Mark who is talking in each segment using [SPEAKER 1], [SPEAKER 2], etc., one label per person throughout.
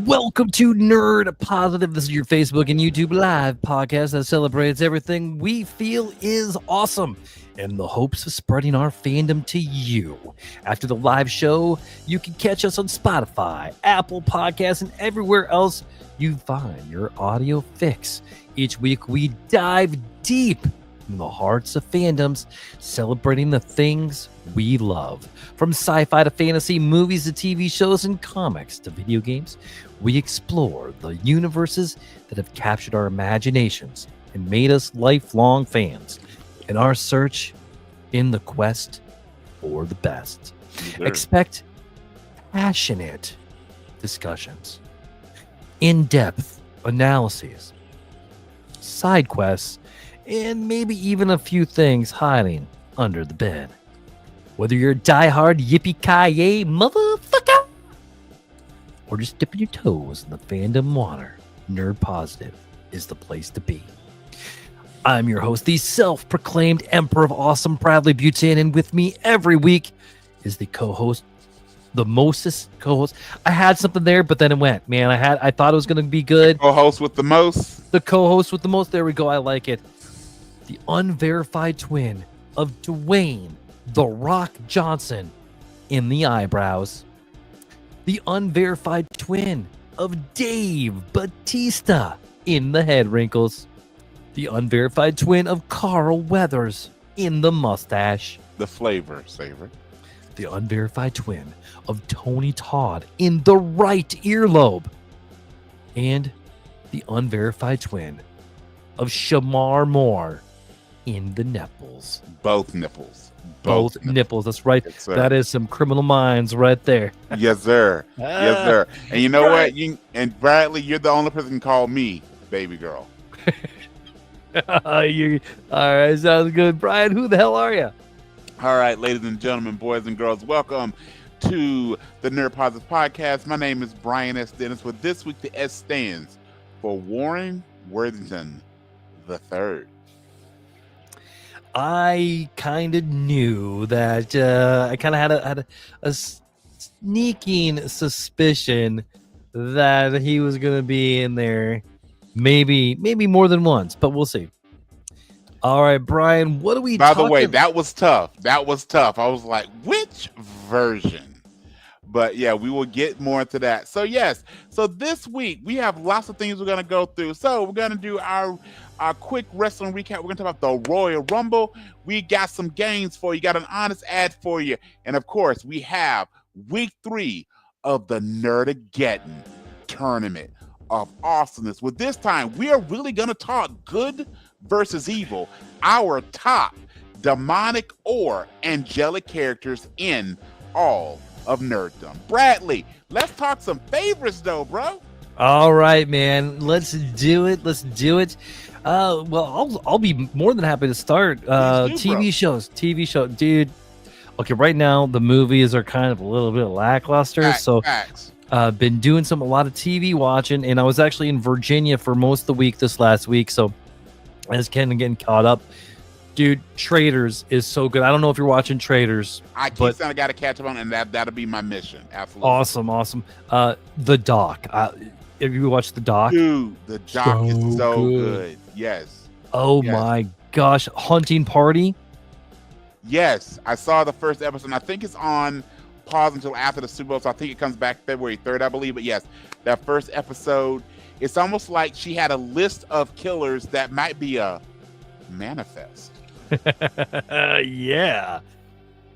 [SPEAKER 1] Welcome to Nerd Positive. This is your Facebook and YouTube live podcast that celebrates everything we feel is awesome in the hopes of spreading our fandom to you. After the live show, you can catch us on Spotify, Apple Podcasts, and everywhere else you find your audio fix. Each week, we dive deep in the hearts of fandoms, celebrating the things we love. From sci-fi to fantasy, movies to TV shows and comics to video games, we explore the universes that have captured our imaginations and made us lifelong fans in our search in the quest for the best. Expect passionate discussions, in-depth analyses, side quests, and maybe even a few things hiding under the bed. Whether you're a diehard yippee-ki-yay motherfucker or just dipping your toes in the fandom water, Nerd Positive is the place to be. I'm your host, the self-proclaimed Emperor of Awesome, Bradley Buchanan, and with me every week is the co-host, the mostest co-host. I had something there, but then it went. Man, I thought it was going to be good.
[SPEAKER 2] The co-host with the most.
[SPEAKER 1] The co-host with the most. There we go. I like it. The unverified twin of Dwayne "The Rock" Johnson in the eyebrows. The unverified twin of Dave Batista in the head wrinkles. The unverified twin of Carl Weathers in the mustache.
[SPEAKER 2] The flavor saver.
[SPEAKER 1] The unverified twin of Tony Todd in the right earlobe. And the unverified twin of Shamar Moore in the nipples.
[SPEAKER 2] Both nipples.
[SPEAKER 1] Both nipples. That's right.
[SPEAKER 2] Yes,
[SPEAKER 1] that is some Criminal Minds right there.
[SPEAKER 2] Yes, sir. Yes, sir. And you know what? And Bradley, you're the only person who can call me baby girl.
[SPEAKER 1] All right, sounds good. Brian, who the hell are you?
[SPEAKER 2] All right, ladies and gentlemen, boys and girls, welcome to the Nerd Positive Podcast. My name is Brian S. Dennis. With this week, the S stands for Warren Worthington III.
[SPEAKER 1] I kind of knew that. I kind of had a sneaking suspicion that he was going to be in there, maybe more than once, but we'll see. All right, Brian, what are we
[SPEAKER 2] By the way, that was tough. I was like, which version? But yeah, we will get more into that. So yes, so this week we have lots of things we're going to go through. So we're going to do our quick wrestling recap. We're going to talk about the Royal Rumble. We got some games for you. Got an honest ad for you. And of course, we have week 3 of the Nerd-A-getton tournament of awesomeness. With this time, we are really going to talk good versus evil. Our top demonic or angelic characters in all of nerddom. Bradley, let's talk some favorites though, bro.
[SPEAKER 1] All right, man. Let's do it. Well, I'll be more than happy to start. TV show, dude. Okay, right now the movies are kind of a little bit lackluster.
[SPEAKER 2] Facts.
[SPEAKER 1] Been doing a lot of TV watching, and I was actually in Virginia for most of the week this last week, so I was kind of getting caught up. Dude, Traders is so good. I don't know if you're watching Traders.
[SPEAKER 2] I got to catch up on, and that'll be my mission. Absolutely.
[SPEAKER 1] Awesome. The Doc. Have you watched The Doc?
[SPEAKER 2] Dude, The Doc is so good. Yes.
[SPEAKER 1] Oh my gosh. Hunting Party.
[SPEAKER 2] Yes, I saw the first episode. And I think it's on pause until after the Super Bowl, so I think it comes back February 3rd, I believe. But yes, that first episode, it's almost like she had a list of killers that might be a manifest.
[SPEAKER 1] Yeah.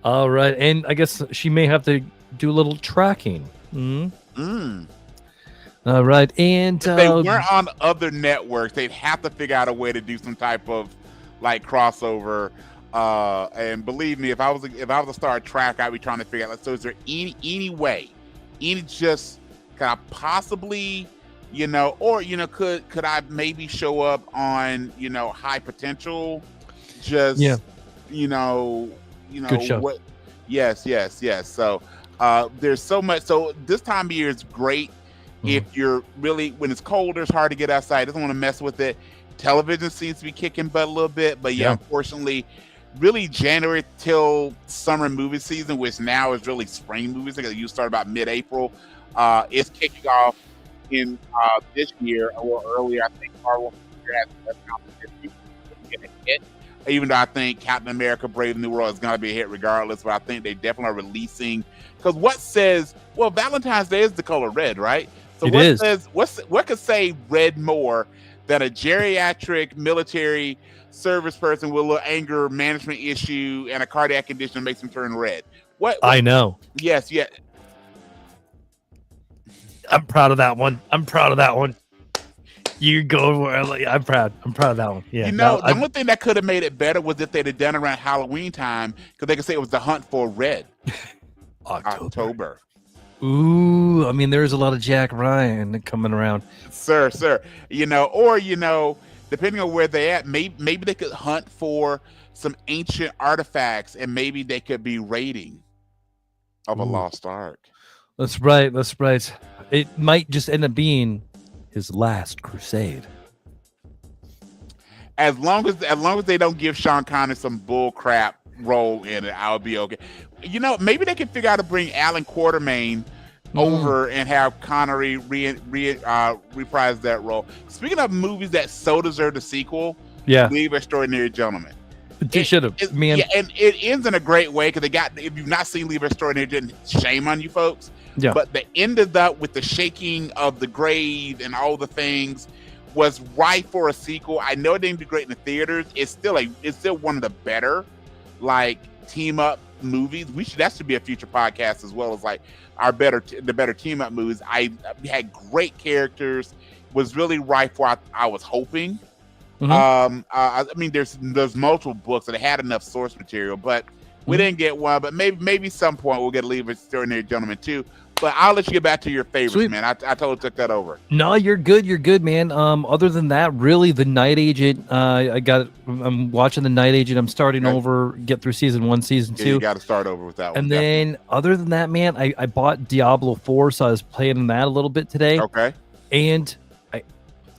[SPEAKER 1] All right, and I guess she may have to do a little tracking. All right, and
[SPEAKER 2] if they weren't on other networks, they'd have to figure out a way to do some type of like crossover. And believe me, if I was to start a track, I'd be trying to figure out. So, is there any way, just can I possibly, could I maybe show up on, High Potential? Just,
[SPEAKER 1] good show.
[SPEAKER 2] What? Yes. So, there's so much. So this time of year is great. If you're really, when it's colder, it's hard to get outside. Doesn't want to mess with it. Television seems to be kicking butt a little bit, but unfortunately, really January till summer movie season, which now is really spring movies. You start about mid-April. It's kicking off in this year or earlier, I think Marvel has the best competition to get a hit. Even though I think Captain America: Brave New World is going to be a hit regardless, but I think they definitely are releasing, because what says, well, Valentine's Day is the color red, right? So
[SPEAKER 1] It
[SPEAKER 2] what
[SPEAKER 1] is.
[SPEAKER 2] says, what could say red more than a geriatric military service person with a little anger management issue and a cardiac condition that makes him turn red? What
[SPEAKER 1] I know.
[SPEAKER 2] Yes, yeah.
[SPEAKER 1] I'm proud of that one. You go where I'm proud. I'm proud of that one. Yeah.
[SPEAKER 2] The only thing that could have made it better was if they'd have done around Halloween time, because they could say it was the hunt for red. October.
[SPEAKER 1] Ooh, I mean, there's a lot of Jack Ryan coming around.
[SPEAKER 2] Sir. Depending on where they're at, maybe they could hunt for some ancient artifacts, and maybe they could be raiding of a lost ark.
[SPEAKER 1] That's right. It might just end up being his last crusade.
[SPEAKER 2] As long as they don't give Sean Connery some bull crap role in it, I'll be okay. Maybe they can figure out to bring Alan Quartermain over and have Connery reprise that role. Speaking of movies that so deserve a sequel, Leave Extraordinary Gentlemen.
[SPEAKER 1] It should have, man.
[SPEAKER 2] Yeah, and it ends in a great way, because if you've not seen Leave Extraordinary Gentlemen, shame on you folks.
[SPEAKER 1] Yeah.
[SPEAKER 2] But the end of that, with the shaking of the grave and all the things, was right for a sequel. I know it didn't do great in the theaters. It's still one of the better team up movies. That should be a future podcast, as well as the better team up movies. I had great characters. Was really right for I was hoping.
[SPEAKER 1] Mm-hmm.
[SPEAKER 2] I mean, there's multiple books that had enough source material, but we didn't get one. But maybe some point we'll get Leave Extraordinary Gentlemen too. But I'll let you get back to your favorites. Sweet. Man. I totally took that over.
[SPEAKER 1] No, you're good, man. Other than that, really, the Night Agent. I'm watching the Night Agent. I'm starting over, get through season 1, season 2.
[SPEAKER 2] You got to start over with that one.
[SPEAKER 1] And then, other than that, man, I bought Diablo 4, so I was playing that a little bit today.
[SPEAKER 2] Okay.
[SPEAKER 1] And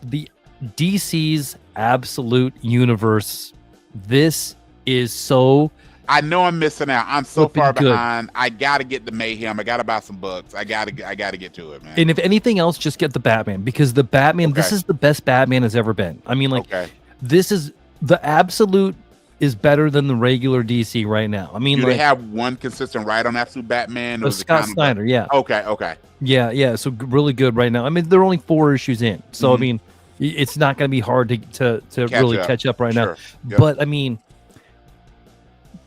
[SPEAKER 1] the DC's Absolute Universe. This is so.
[SPEAKER 2] I know I'm missing out. I'm so far behind. I gotta get the Mayhem. I gotta buy some books. I gotta get to it, man.
[SPEAKER 1] And if anything else, just get the Batman, because the Batman. This is the best Batman has ever been. I mean, this is the Absolute is better than the regular DC right now. I mean,
[SPEAKER 2] do they have one consistent write on Absolute Batman?
[SPEAKER 1] Scott Snyder, yeah.
[SPEAKER 2] Okay.
[SPEAKER 1] Yeah. So really good right now. I mean, they're only 4 issues in, so I mean, it's not going to be hard to really catch up right now. Yep. But I mean,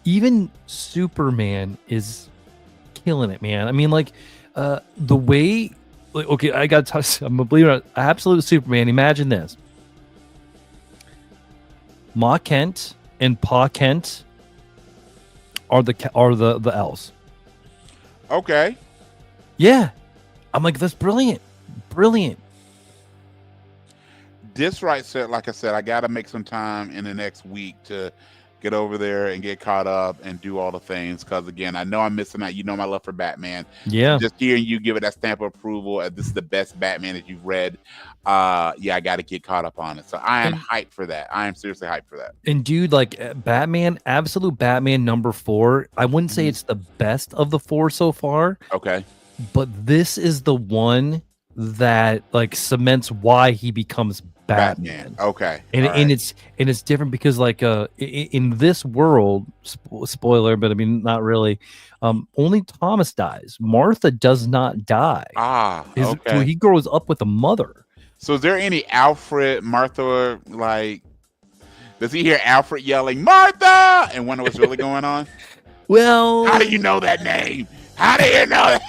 [SPEAKER 1] even Superman is killing it, man. I mean, the way, okay, I got to. I'm a believer. Absolute Superman. Imagine this: Ma Kent and Pa Kent are the elves.
[SPEAKER 2] Okay.
[SPEAKER 1] Yeah, I'm like, that's brilliant.
[SPEAKER 2] This right said, like I said, I got to make some time in the next week to get over there and get caught up and do all the things, because again, I know I'm missing out. You know my love for Batman.
[SPEAKER 1] Yeah.
[SPEAKER 2] Just hearing you give it that stamp of approval, this is the best Batman that you've read. I got to get caught up on it. So I am hyped for that. I am seriously hyped for that. And
[SPEAKER 1] dude, Batman, Absolute Batman number 4, I wouldn't say it's the best of the 4 so far.
[SPEAKER 2] Okay.
[SPEAKER 1] But this is the one that cements why he becomes Batman.
[SPEAKER 2] Okay.
[SPEAKER 1] And it's different because in this world, spoiler, but I mean not really, only Thomas dies. Martha does not die.
[SPEAKER 2] Okay.
[SPEAKER 1] He grows up with a mother.
[SPEAKER 2] So is there any Alfred, Martha, does he hear Alfred yelling Martha and wonder what's really going on?
[SPEAKER 1] Well,
[SPEAKER 2] how do you know that name? How do you know that?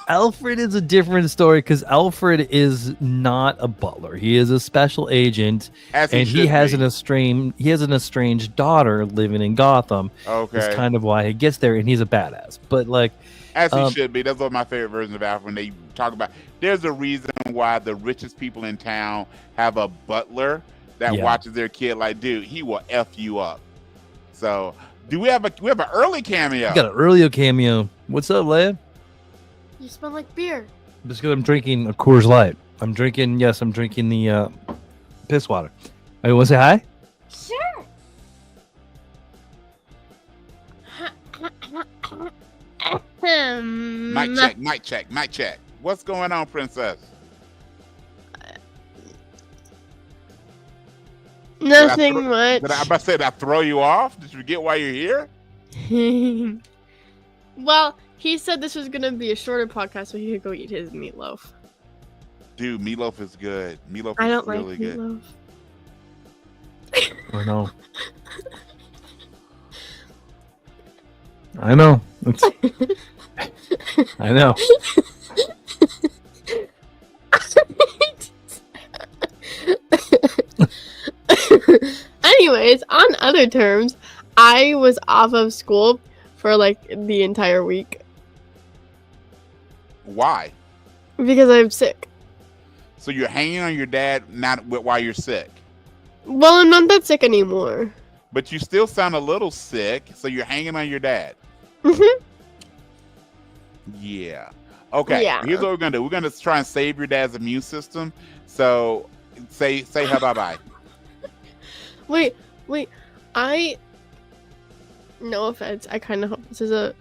[SPEAKER 1] Alfred is a different story, because Alfred is not a butler. He is a special agent, and he has an estranged daughter living in Gotham.
[SPEAKER 2] Okay,
[SPEAKER 1] that's kind of why he gets there, and he's a badass. But
[SPEAKER 2] as he should be. That's one of my favorite versions of Alfred. When they talk about, there's a reason why the richest people in town have a butler that watches their kid. Dude, he will F you up. So, we have an early cameo.
[SPEAKER 1] We got an early cameo. What's up, Leia?
[SPEAKER 3] You smell like beer.
[SPEAKER 1] Just because I'm drinking a Coors Light. I'm drinking the piss water. You want to say hi?
[SPEAKER 3] Sure.
[SPEAKER 2] Mic check. What's going on, princess?
[SPEAKER 4] Nothing much.
[SPEAKER 2] I'm about to say, did I throw you off? Did you forget why you're here?
[SPEAKER 4] Well, he said this was gonna be a shorter podcast, so he could go eat his meatloaf.
[SPEAKER 2] Dude, meatloaf is good. Meatloaf
[SPEAKER 4] I don't
[SPEAKER 2] is really
[SPEAKER 4] like
[SPEAKER 2] good.
[SPEAKER 4] meatloaf.
[SPEAKER 1] I know. I know. I know.
[SPEAKER 4] Anyways, on other terms, I was off of school for like the entire week
[SPEAKER 2] Why?
[SPEAKER 4] because I'm sick.
[SPEAKER 2] So you're hanging on your dad while you're sick,
[SPEAKER 4] Well, I'm not that sick anymore.
[SPEAKER 2] but you still sound a little sick. So you're hanging on your dad.
[SPEAKER 4] Mhm.
[SPEAKER 2] Yeah. Okay.
[SPEAKER 4] Yeah.
[SPEAKER 2] Here's what we're gonna do. We're gonna try and save your dad's immune system. So say hi, bye bye.
[SPEAKER 4] Wait. No offense. I kind of hope this is a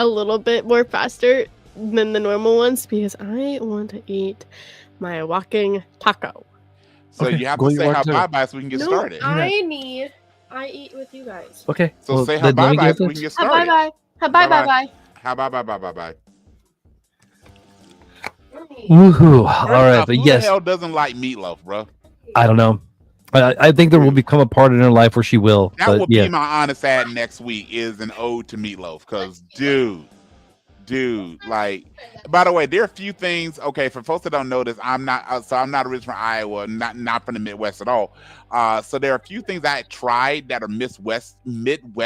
[SPEAKER 4] little bit more faster than the normal ones because I want to eat my walking taco.
[SPEAKER 2] So
[SPEAKER 1] Okay,
[SPEAKER 2] you have
[SPEAKER 1] go
[SPEAKER 2] to
[SPEAKER 1] eat
[SPEAKER 2] say
[SPEAKER 1] your
[SPEAKER 2] hi,
[SPEAKER 1] taco.
[SPEAKER 2] bye bye, so we can get started.
[SPEAKER 3] I eat with you guys.
[SPEAKER 1] Okay.
[SPEAKER 2] So
[SPEAKER 1] well,
[SPEAKER 2] say hi,
[SPEAKER 1] then let
[SPEAKER 2] bye
[SPEAKER 1] me
[SPEAKER 2] bye,
[SPEAKER 1] get
[SPEAKER 2] so we
[SPEAKER 1] this.
[SPEAKER 2] can get
[SPEAKER 3] Bye
[SPEAKER 2] started.
[SPEAKER 3] bye. Bye bye bye.
[SPEAKER 2] Hi, bye bye bye bye bye.
[SPEAKER 1] Woohoo!
[SPEAKER 2] First
[SPEAKER 1] All right,
[SPEAKER 2] off,
[SPEAKER 1] but
[SPEAKER 2] who
[SPEAKER 1] yes,
[SPEAKER 2] the hell doesn't like meatloaf, bro?
[SPEAKER 1] I don't know. I think there will become a part in her life where she will.
[SPEAKER 2] That
[SPEAKER 1] but
[SPEAKER 2] will
[SPEAKER 1] yeah.
[SPEAKER 2] be my honest ad next week, is an ode to meatloaf. Because dude, like, by the way, there are a few things. Okay, for folks that don't know this, I'm not originally from Iowa, not from the Midwest at all. So there are a few things I tried that are Midwest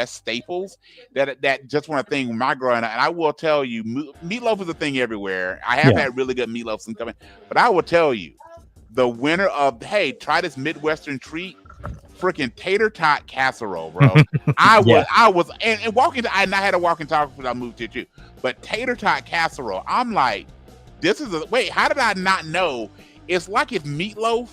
[SPEAKER 2] staples that just want to thing when I growing up. And I will tell you, meatloaf is a thing everywhere. I have had really good meatloaf since coming, but I will tell you, the winner of, hey, try this Midwestern treat, freaking tater tot casserole, bro. I was and walking to, I had a walking taco because I moved here too, but tater tot casserole, I'm like, wait, how did I not know? It's like if meatloaf,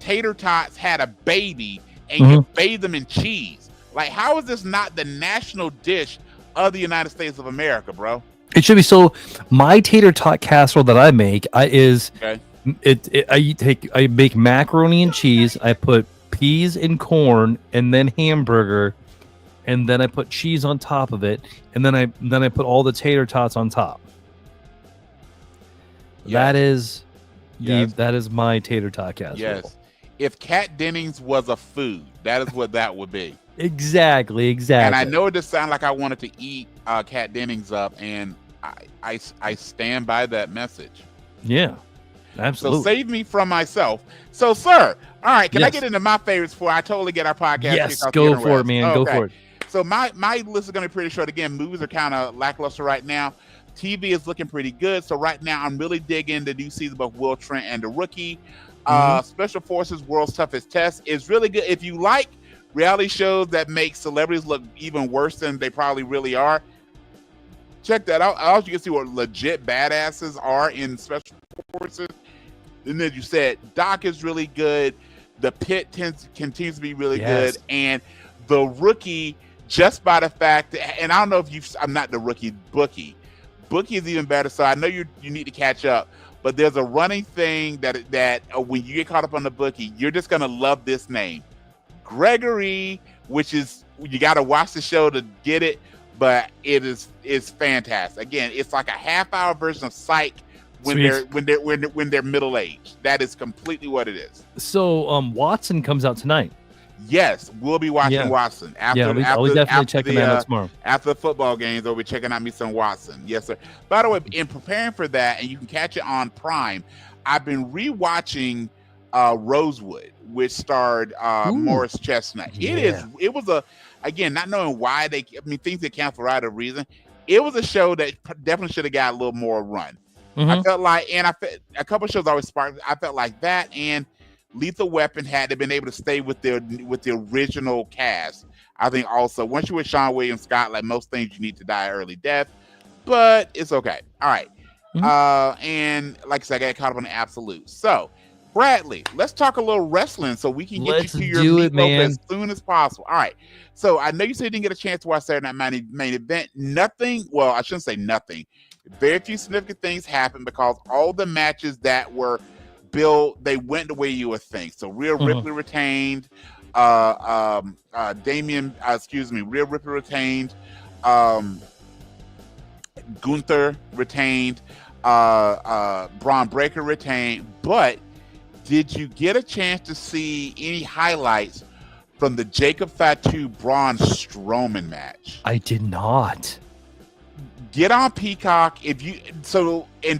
[SPEAKER 2] tater tots had a baby and you bathe them in cheese. Like, how is this not the national dish of the United States of America, bro?
[SPEAKER 1] It should be. So my tater tot casserole that I make is
[SPEAKER 2] Okay.
[SPEAKER 1] I make macaroni and cheese. I put peas and corn and then hamburger, and then I put cheese on top of it, and then I put all the tater tots on top.
[SPEAKER 2] Yes.
[SPEAKER 1] That is my tater tot casserole.
[SPEAKER 2] Yes. If Kat Dennings was a food, that is what that would be.
[SPEAKER 1] Exactly.
[SPEAKER 2] And I know it just sounded like I wanted to eat Kat Dennings up, and I stand by that message.
[SPEAKER 1] Yeah, absolutely.
[SPEAKER 2] So save me from myself. So, sir, all right, can I
[SPEAKER 1] Yes.
[SPEAKER 2] get into my favorites before I totally get our podcast?
[SPEAKER 1] Yes,
[SPEAKER 2] kicked off
[SPEAKER 1] go
[SPEAKER 2] the
[SPEAKER 1] for it,
[SPEAKER 2] interwebs?
[SPEAKER 1] man. Go
[SPEAKER 2] Okay.
[SPEAKER 1] for it.
[SPEAKER 2] So my list is going to be pretty short. Again, movies are kind of lackluster right now. TV is looking pretty good. So right now, I'm really digging the new season of Will Trent and The Rookie. Special Forces World's Toughest Test is really good. If you like reality shows that make celebrities look even worse than they probably really are, check that out. Also, you can see what legit badasses are in Special Forces. And then you said Doc is really good. The Pit continues to be really good. And The Rookie, just by the fact that, and I don't know if I'm not The Rookie, Bookie. Bookie is even better. So I know you need to catch up. But there's a running thing that when you get caught up on The Bookie, you're just gonna love this name, Gregory. Which is, you got to watch the show to get it, but it's fantastic. Again, it's like a half-hour version of Psych when they're middle aged. That is completely what it is.
[SPEAKER 1] So Watson comes out tonight.
[SPEAKER 2] Yes, we'll be watching Watson after.
[SPEAKER 1] I'll be definitely checking that out tomorrow.
[SPEAKER 2] After the football games, we'll be checking out me some Watson. Yes, sir. By the way, in preparing for that, and you can catch it on Prime, I've been rewatching Rosewood, which starred Morris Chestnut. It was again, not knowing why things get canceled for a reason. It was a show that definitely should have got a little more run. I felt like, and a couple of shows always sparked. I felt like that, and Lethal Weapon, had they been able to stay with the original cast, I think also once you're with Sean William Scott, like most things, you need to die early death, but it's okay. All right. And like I said, I got caught up on the absolute. So Bradley, let's talk a little wrestling so we can get you to your meatloaf as soon as possible. All right. So I know you said you didn't get a chance to watch Saturday Night main event. Well, I shouldn't say nothing. Very few significant things happened because all the matches that were built. They went the way you would think. So Rhea Ripley retained. Rhea Ripley retained. Gunther retained. Braun Breaker retained. But did you get a chance to see any highlights from the Jacob Fatu Braun Strowman match?
[SPEAKER 1] I did not.
[SPEAKER 2] Get on Peacock and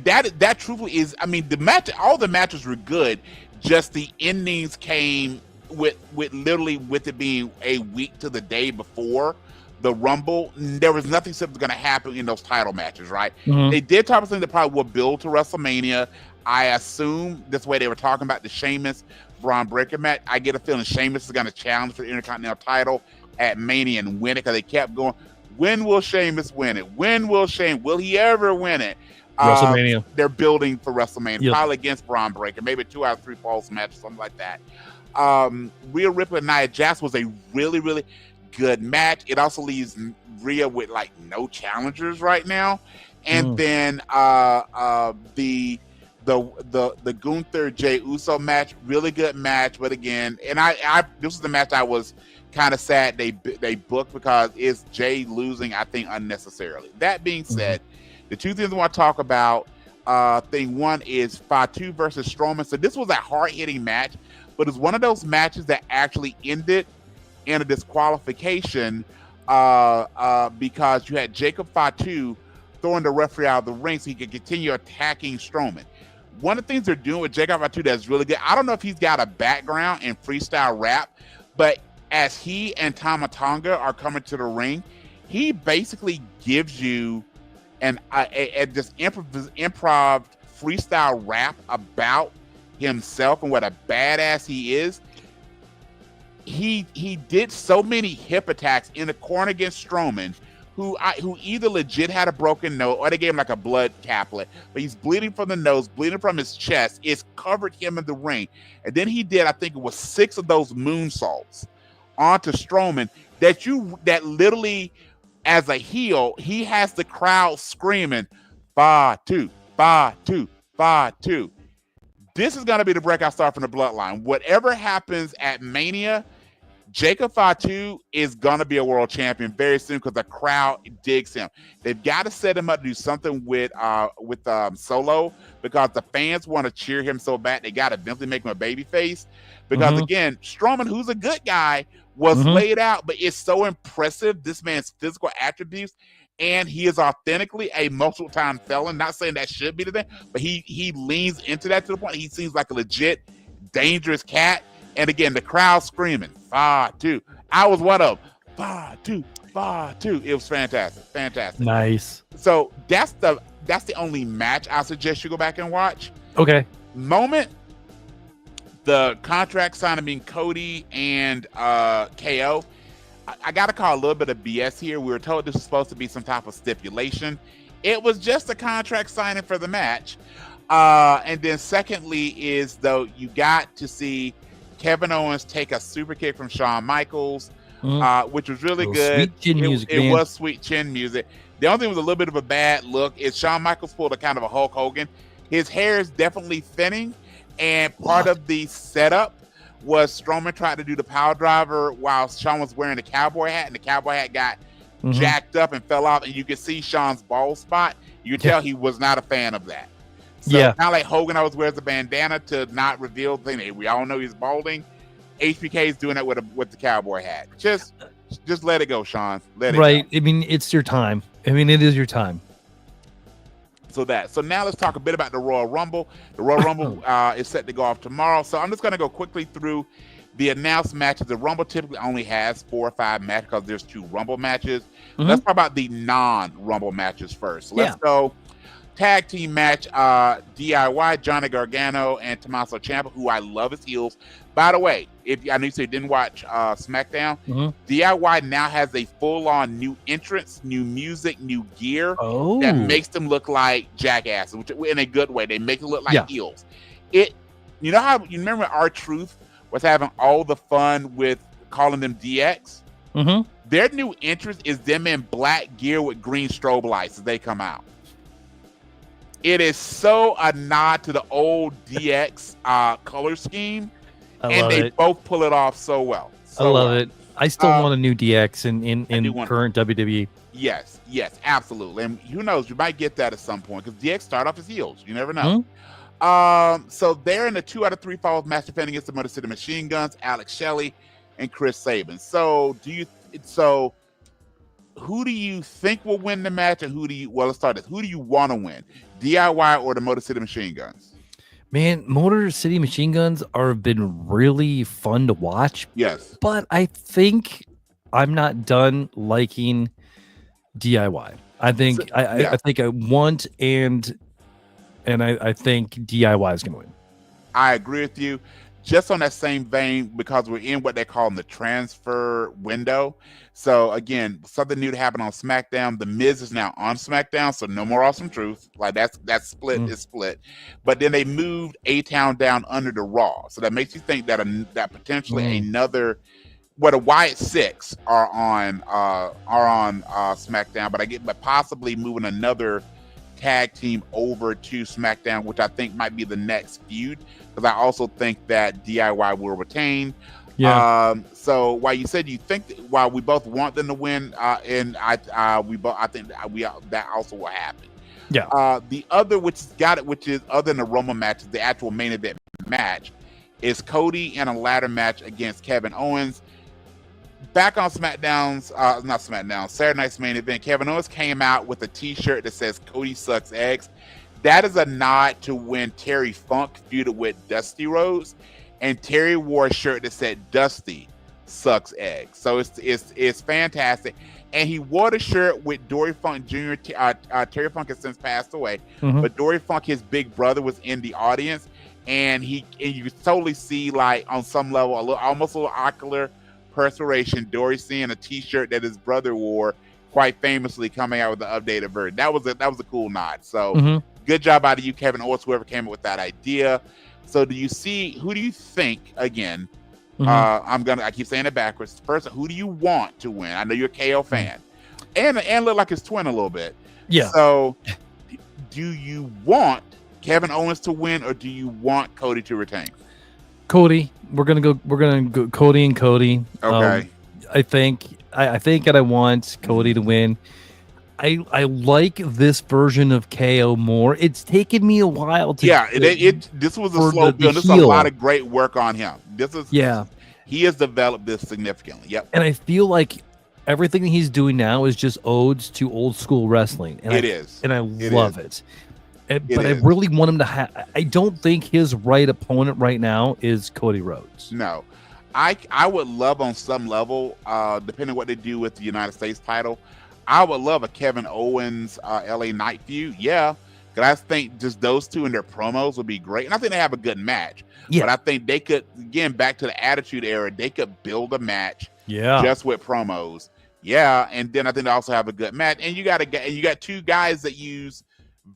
[SPEAKER 2] that truthfully is, I mean, the match, all the matches were good, just the endings came with it being a week to the day before the Rumble. There was nothing simple going to happen in those title matches, right? They did talk about something that probably will build to WrestleMania. I assume this way they were talking about the Sheamus Braun Breaker match. I get a feeling Sheamus is going to challenge for the Intercontinental title at Mania and win it, because they kept going, when will Sheamus win it? Will he ever win it?
[SPEAKER 1] WrestleMania.
[SPEAKER 2] They're building for WrestleMania,
[SPEAKER 1] Yep.
[SPEAKER 2] probably against Braun Breaker, maybe 2 out of 3 falls match, something like that. Rhea Ripley and Nia Jax was a really, really good match. It also leaves Rhea with like no challengers right now. And then the Gunther Jey Uso match, really good match. But again, and I this is the match I was kind of sad they booked, because it's Jey losing, I think, unnecessarily. That being said, the two things I want to talk about, thing one is Fatu versus Strowman. So this was a hard-hitting match, but it's one of those matches that actually ended in a disqualification because you had Jacob Fatu throwing the referee out of the ring so he could continue attacking Strowman. One of the things they're doing with Jacob Fatu that's really good, I don't know if he's got a background in freestyle rap, but as he and Tama Tonga are coming to the ring, he basically gives you this improv freestyle rap about himself and what a badass he is. He did so many hip attacks in the corner against Strowman, who either legit had a broken nose or they gave him like a blood caplet, but he's bleeding from the nose, bleeding from his chest. It's covered him in the ring. And then he did, I think it was 6 of those moonsaults onto Strowman that literally, as a heel, he has the crowd screaming, Fatu, Fatu, Fatu. This is going to be the breakout star from the Bloodline. Whatever happens at Mania, Jacob Fatu is going to be a world champion very soon because the crowd digs him. They've got to set him up to do something with Solo, because the fans want to cheer him so bad. They got to eventually make him a babyface, because again, Strowman, who's a good guy, was laid out, but it's so impressive, this man's physical attributes, and he is authentically a multiple-time felon. Not saying that should be the thing, but he leans into that to the point. He seems like a legit dangerous cat. And again, the crowd screaming, Fatu. I was one of them. Fatu, Fatu. It was fantastic. Fantastic.
[SPEAKER 1] Nice.
[SPEAKER 2] So that's the only match I suggest you go back and watch.
[SPEAKER 1] Okay.
[SPEAKER 2] Moment, the contract signing being Cody and KO. I got to call a little bit of BS here. We were told this was supposed to be some type of stipulation. It was just a contract signing for the match. And then secondly is, though, you got to see Kevin Owens take a super kick from Shawn Michaels, which was really good.
[SPEAKER 1] Sweet chin music,
[SPEAKER 2] it was sweet chin music. The only thing was a little bit of a bad look is Shawn Michaels pulled a kind of a Hulk Hogan. His hair is definitely thinning, and part of the setup was Strowman tried to do the power driver while Shawn was wearing the cowboy hat, and the cowboy hat got jacked up and fell off, and you could see Shawn's bald spot. You could tell he was not a fan of that. So kind of like Hogan always wears a bandana to not reveal the thing. We all know he's balding. HBK is doing that with the cowboy hat. Just let it go, Shawn. Let it go.
[SPEAKER 1] I mean, it's your time. I mean, it is your time.
[SPEAKER 2] So now let's talk a bit about the Royal Rumble. The Royal Rumble is set to go off tomorrow. So I'm just going to go quickly through the announced matches. The Rumble typically only has 4 or 5 matches because there's 2 Rumble matches. Let's talk about the non-Rumble matches first. Let's go tag team match, DIY, Johnny Gargano and Tommaso Ciampa, who I love as heels. By the way, if I know you said you didn't watch SmackDown, DIY now has a full-on new entrance, new music, new gear that makes them look like jackasses, which in a good way. They make it look like heels. You know how you remember R-Truth was having all the fun with calling them DX? Their new entrance is them in black gear with green strobe lights as they come out. It is so a nod to the old DX color scheme,
[SPEAKER 1] I
[SPEAKER 2] and
[SPEAKER 1] love
[SPEAKER 2] they
[SPEAKER 1] it.
[SPEAKER 2] both pull it off so well.
[SPEAKER 1] I love it. I still want a new DX
[SPEAKER 2] I do
[SPEAKER 1] in
[SPEAKER 2] want-
[SPEAKER 1] current WWE.
[SPEAKER 2] Yes, absolutely. And who knows, you might get that at some point because DX start off as heels. You never know. So they're in the 2 out of 3 falls match defending against the Motor City Machine Guns, Alex Shelley, and Chris Sabin. So who do you think will win the match, and let's start this. Who do you want to win, DIY or the Motor City Machine Guns?
[SPEAKER 1] Man, Motor City Machine Guns have been really fun to watch.
[SPEAKER 2] Yes,
[SPEAKER 1] but I think I'm not done liking DIY. I think I think I want and I think DIY is going to win.
[SPEAKER 2] I agree with you. Just on that same vein, because we're in what they call the transfer window. So again, something new to happen on SmackDown. The Miz is now on SmackDown, so no more Awesome Truth. Like that split is split. But then they moved A-Town down under the Raw, so that makes you think that that potentially another. Well, the Wyatt Six are on SmackDown, but possibly moving another tag team over to SmackDown, which I think might be the next feud, because I also think that DIY will retain.
[SPEAKER 1] Yeah.
[SPEAKER 2] So while you said you think while we both want them to win, and I think that also will happen.
[SPEAKER 1] Yeah.
[SPEAKER 2] The other which is other than the Rumble match, is the actual main event match, is Cody in a ladder match against Kevin Owens. Back on Saturday Night's main event, Kevin Owens came out with a t-shirt that says Cody sucks eggs. That is a nod to when Terry Funk feuded with Dusty Rhodes, and Terry wore a shirt that said Dusty sucks eggs. So it's fantastic. And he wore the shirt with Dory Funk Jr. Terry Funk has since passed away, but Dory Funk, his big brother, was in the audience, and you could totally see, like, on some level, almost a little ocular perspiration, Dory seeing a t-shirt that his brother wore quite famously coming out with the updated version. That was a cool nod. So good job out of you, Kevin Owens, whoever came up with that idea. So who do you think, again, I keep saying it backwards. First, who do you want to win? I know you're a KO fan, and look like his twin a little bit.
[SPEAKER 1] Yeah.
[SPEAKER 2] So do you want Kevin Owens to win, or do you want Cody to retain?
[SPEAKER 1] Cody. We're gonna go Cody and Cody.
[SPEAKER 2] Okay.
[SPEAKER 1] I think that I want Cody to win. I like this version of KO more. It's taken me a while to.
[SPEAKER 2] Yeah, this was a slow build. This is a lot of great work on him. He has developed this significantly. Yep.
[SPEAKER 1] And I feel like everything that he's doing now is just odes to old school wrestling. And I love it. But I really want him to I don't think his right opponent right now is Cody Rhodes.
[SPEAKER 2] No. I would love on some level, depending on what they do with the United States title, I would love a Kevin Owens LA Knight feud. Yeah. Because I think just those two and their promos would be great. And I think they have a good match. Yeah. But I think they could, again, back to the Attitude Era, they could build a match just with promos. Yeah. And then I think they also have a good match. And you got two guys that use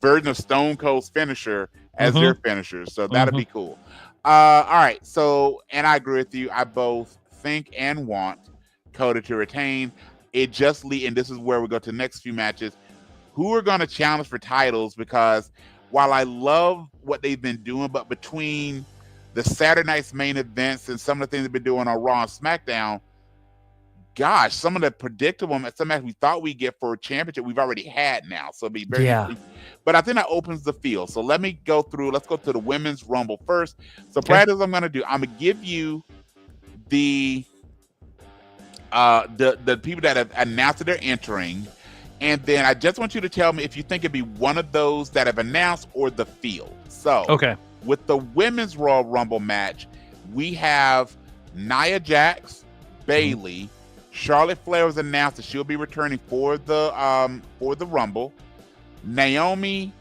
[SPEAKER 2] version of Stone Cold's finisher as their finishers, so that'll be cool. All right, so, and I agree with you, I both think and want Cody to retain. And this is where we go to the next few matches, who are going to challenge for titles, because while I love what they've been doing, but between the Saturday night's main events and some of the things they've been doing on Raw and SmackDown, gosh, some of the predictable, some matches we thought we'd get for a championship, we've already had now. So it'll be very interesting. But I think that opens the field. So let's go to the Women's Rumble first. So Brad, as I'm going to do, I'm going to give you the people that have announced that they're entering. And then I just want you to tell me if you think it'd be one of those that have announced or the field. So with the Women's Royal Rumble match, we have Nia Jax, Bayley, Charlotte Flair was announced that she'll be returning for the Rumble. Naomi,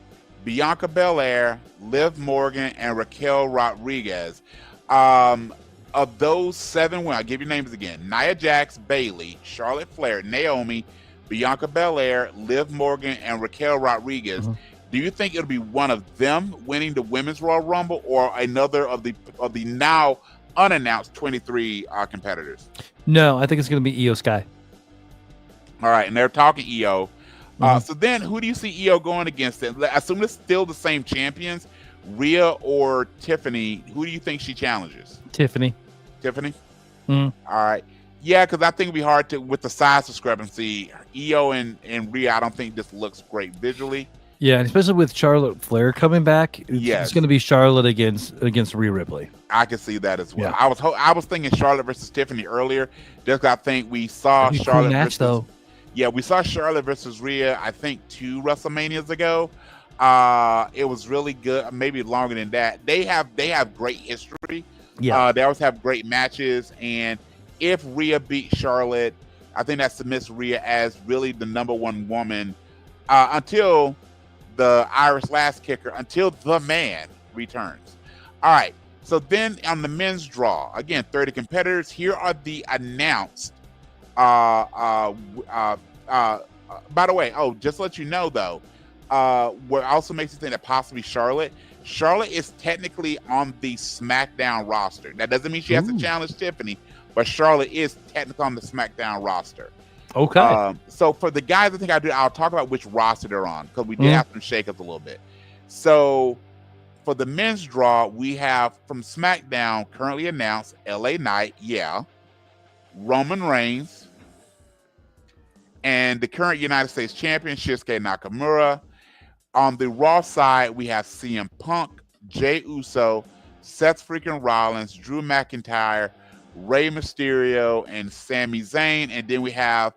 [SPEAKER 2] Bianca Belair, Liv Morgan, and Raquel Rodriguez. Of those 7 women, I'll give you names again: Nia Jax, Bayley, Charlotte Flair, Naomi, Bianca Belair, Liv Morgan, and Raquel Rodriguez. Do you think it'll be one of them winning the Women's Royal Rumble, or another of the now unannounced 23 competitors?
[SPEAKER 1] No, I think it's going to be Io Sky.
[SPEAKER 2] All right, and they're talking Io. So then, who do you see Io going against? Then, assume it's still the same champions, Rhea or Tiffany. Who do you think she challenges?
[SPEAKER 1] Tiffany.
[SPEAKER 2] Tiffany.
[SPEAKER 1] Mm.
[SPEAKER 2] All right. Yeah, because I think it'd be hard to with the size discrepancy. Io and Rhea, I don't think this looks great visually.
[SPEAKER 1] Yeah, and especially with Charlotte Flair coming back, it's going to be Charlotte against Rhea Ripley.
[SPEAKER 2] I can see that as well.
[SPEAKER 1] Yeah.
[SPEAKER 2] I was thinking Charlotte versus Tiffany earlier. Just 'cause I think we saw Charlotte
[SPEAKER 1] match,
[SPEAKER 2] versus,
[SPEAKER 1] though.
[SPEAKER 2] Yeah, we saw Charlotte versus Rhea, I think 2 WrestleManias ago. It was really good, maybe longer than that. They have great history.
[SPEAKER 1] Yeah.
[SPEAKER 2] They always have great matches, and if Rhea beat Charlotte, I think that submits Rhea as really the #1 woman until the Irish last kicker, until the man returns. All right. So then on the men's draw, again, 30 competitors. Here are the announced. By the way, just to let you know though, what also makes me think that possibly Charlotte is technically on the SmackDown roster. That doesn't mean she has to challenge Tiffany, but Charlotte is technically on the SmackDown roster.
[SPEAKER 1] Okay.
[SPEAKER 2] So for the guys, I'll talk about which roster they're on because we did have some shakeups a little bit. So for the men's draw, we have from SmackDown currently announced LA Knight, Roman Reigns, and the current United States champion Shinsuke Nakamura. On the Raw side, we have CM Punk, Jey Uso, Seth freaking Rollins, Drew McIntyre, Rey Mysterio, and Sami Zayn. And then we have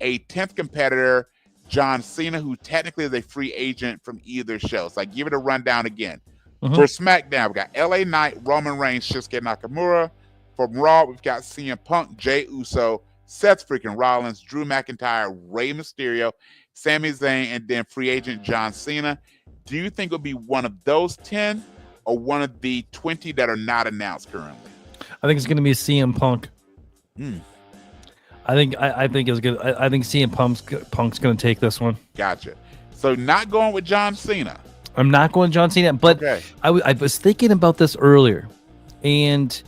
[SPEAKER 2] a 10th competitor, John Cena, who technically is a free agent from either show. So I give it a rundown again. For SmackDown, we got LA Knight, Roman Reigns, Shinsuke Nakamura. From Raw, we've got CM Punk, Jey Uso, Seth freaking Rollins, Drew McIntyre, Rey Mysterio, Sami Zayn, and then free agent John Cena. Do you think it'll be one of those 10 or one of the 20 that are not announced currently?
[SPEAKER 1] I think it's going to be CM Punk. I think it's good. I think CM Punk's going to take this one.
[SPEAKER 2] Gotcha. So not going with John Cena.
[SPEAKER 1] I'm not going John Cena, but I was thinking about this earlier, and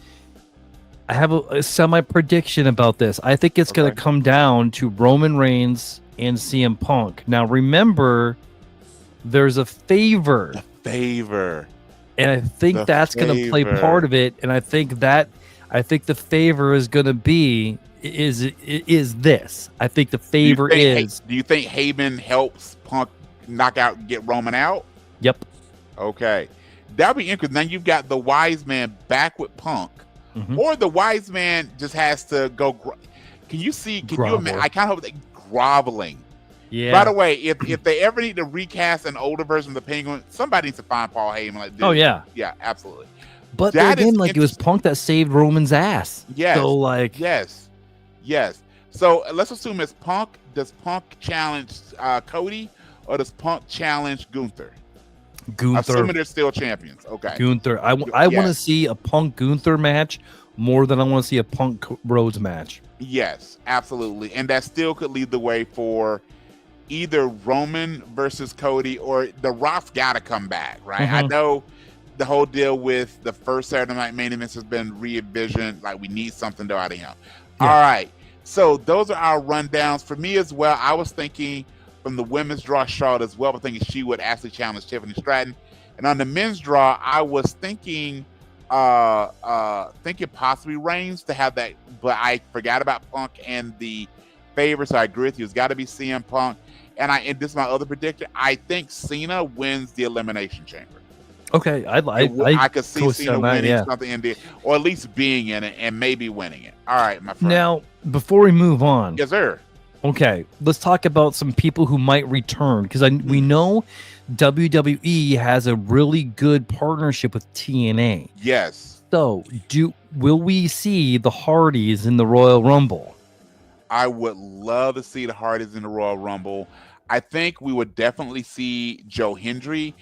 [SPEAKER 1] I have a semi prediction about this. I think it's going to come down to Roman Reigns and CM Punk. Now, remember, there's a favor. And I think that's going to play part of it. And I think the favor is going to be is this. I think the favor is.
[SPEAKER 2] Do you think Heyman helps Punk knock out and get Roman out?
[SPEAKER 1] Yep.
[SPEAKER 2] Okay. That'll be interesting. Then you've got the wise man back with Punk. Or the wise man just has to go. Can you imagine? I kind of hope they groveling.
[SPEAKER 1] Yeah.
[SPEAKER 2] By the way, if they ever need to recast an older version of the Penguin, somebody needs to find Paul Heyman. Like, dude, yeah, absolutely.
[SPEAKER 1] But again, like it was Punk that saved Roman's ass.
[SPEAKER 2] Yes.
[SPEAKER 1] So like,
[SPEAKER 2] yes. So let's assume it's Punk. Does Punk challenge Cody, or does Punk challenge Gunther? Assuming they're still champions. Okay.
[SPEAKER 1] Gunther. I want to see a Punk Gunther match more than I want to see a Punk Rhodes match.
[SPEAKER 2] Yes, absolutely. And that still could lead the way for either Roman versus Cody, or The Rock's got to come back, right? I know the whole deal with the first Saturday Night main events has been re-envisioned. Like, we need something out of him. Yeah. All right. So those are our rundowns. For me as well, I was thinking from the women's draw, Charlotte as well, but thinking she would actually challenge Tiffany Stratton. And on the men's draw, I was thinking possibly Reigns to have that, but I forgot about Punk and the favor, so I agree with you. It's got to be CM Punk. And this is my other prediction. I think Cena wins the Elimination Chamber.
[SPEAKER 1] Okay, I
[SPEAKER 2] could see Cena winning something in there, or at least being in it and maybe winning it. All right, my friend.
[SPEAKER 1] Now, before we move on,
[SPEAKER 2] yes, sir.
[SPEAKER 1] Okay, let's talk about some people who might return, because we know WWE has a really good partnership with TNA.
[SPEAKER 2] Yes.
[SPEAKER 1] So, will we see the Hardys in the Royal Rumble?
[SPEAKER 2] I would love to see the Hardys in the Royal Rumble. I think we would definitely see Joe Hendry.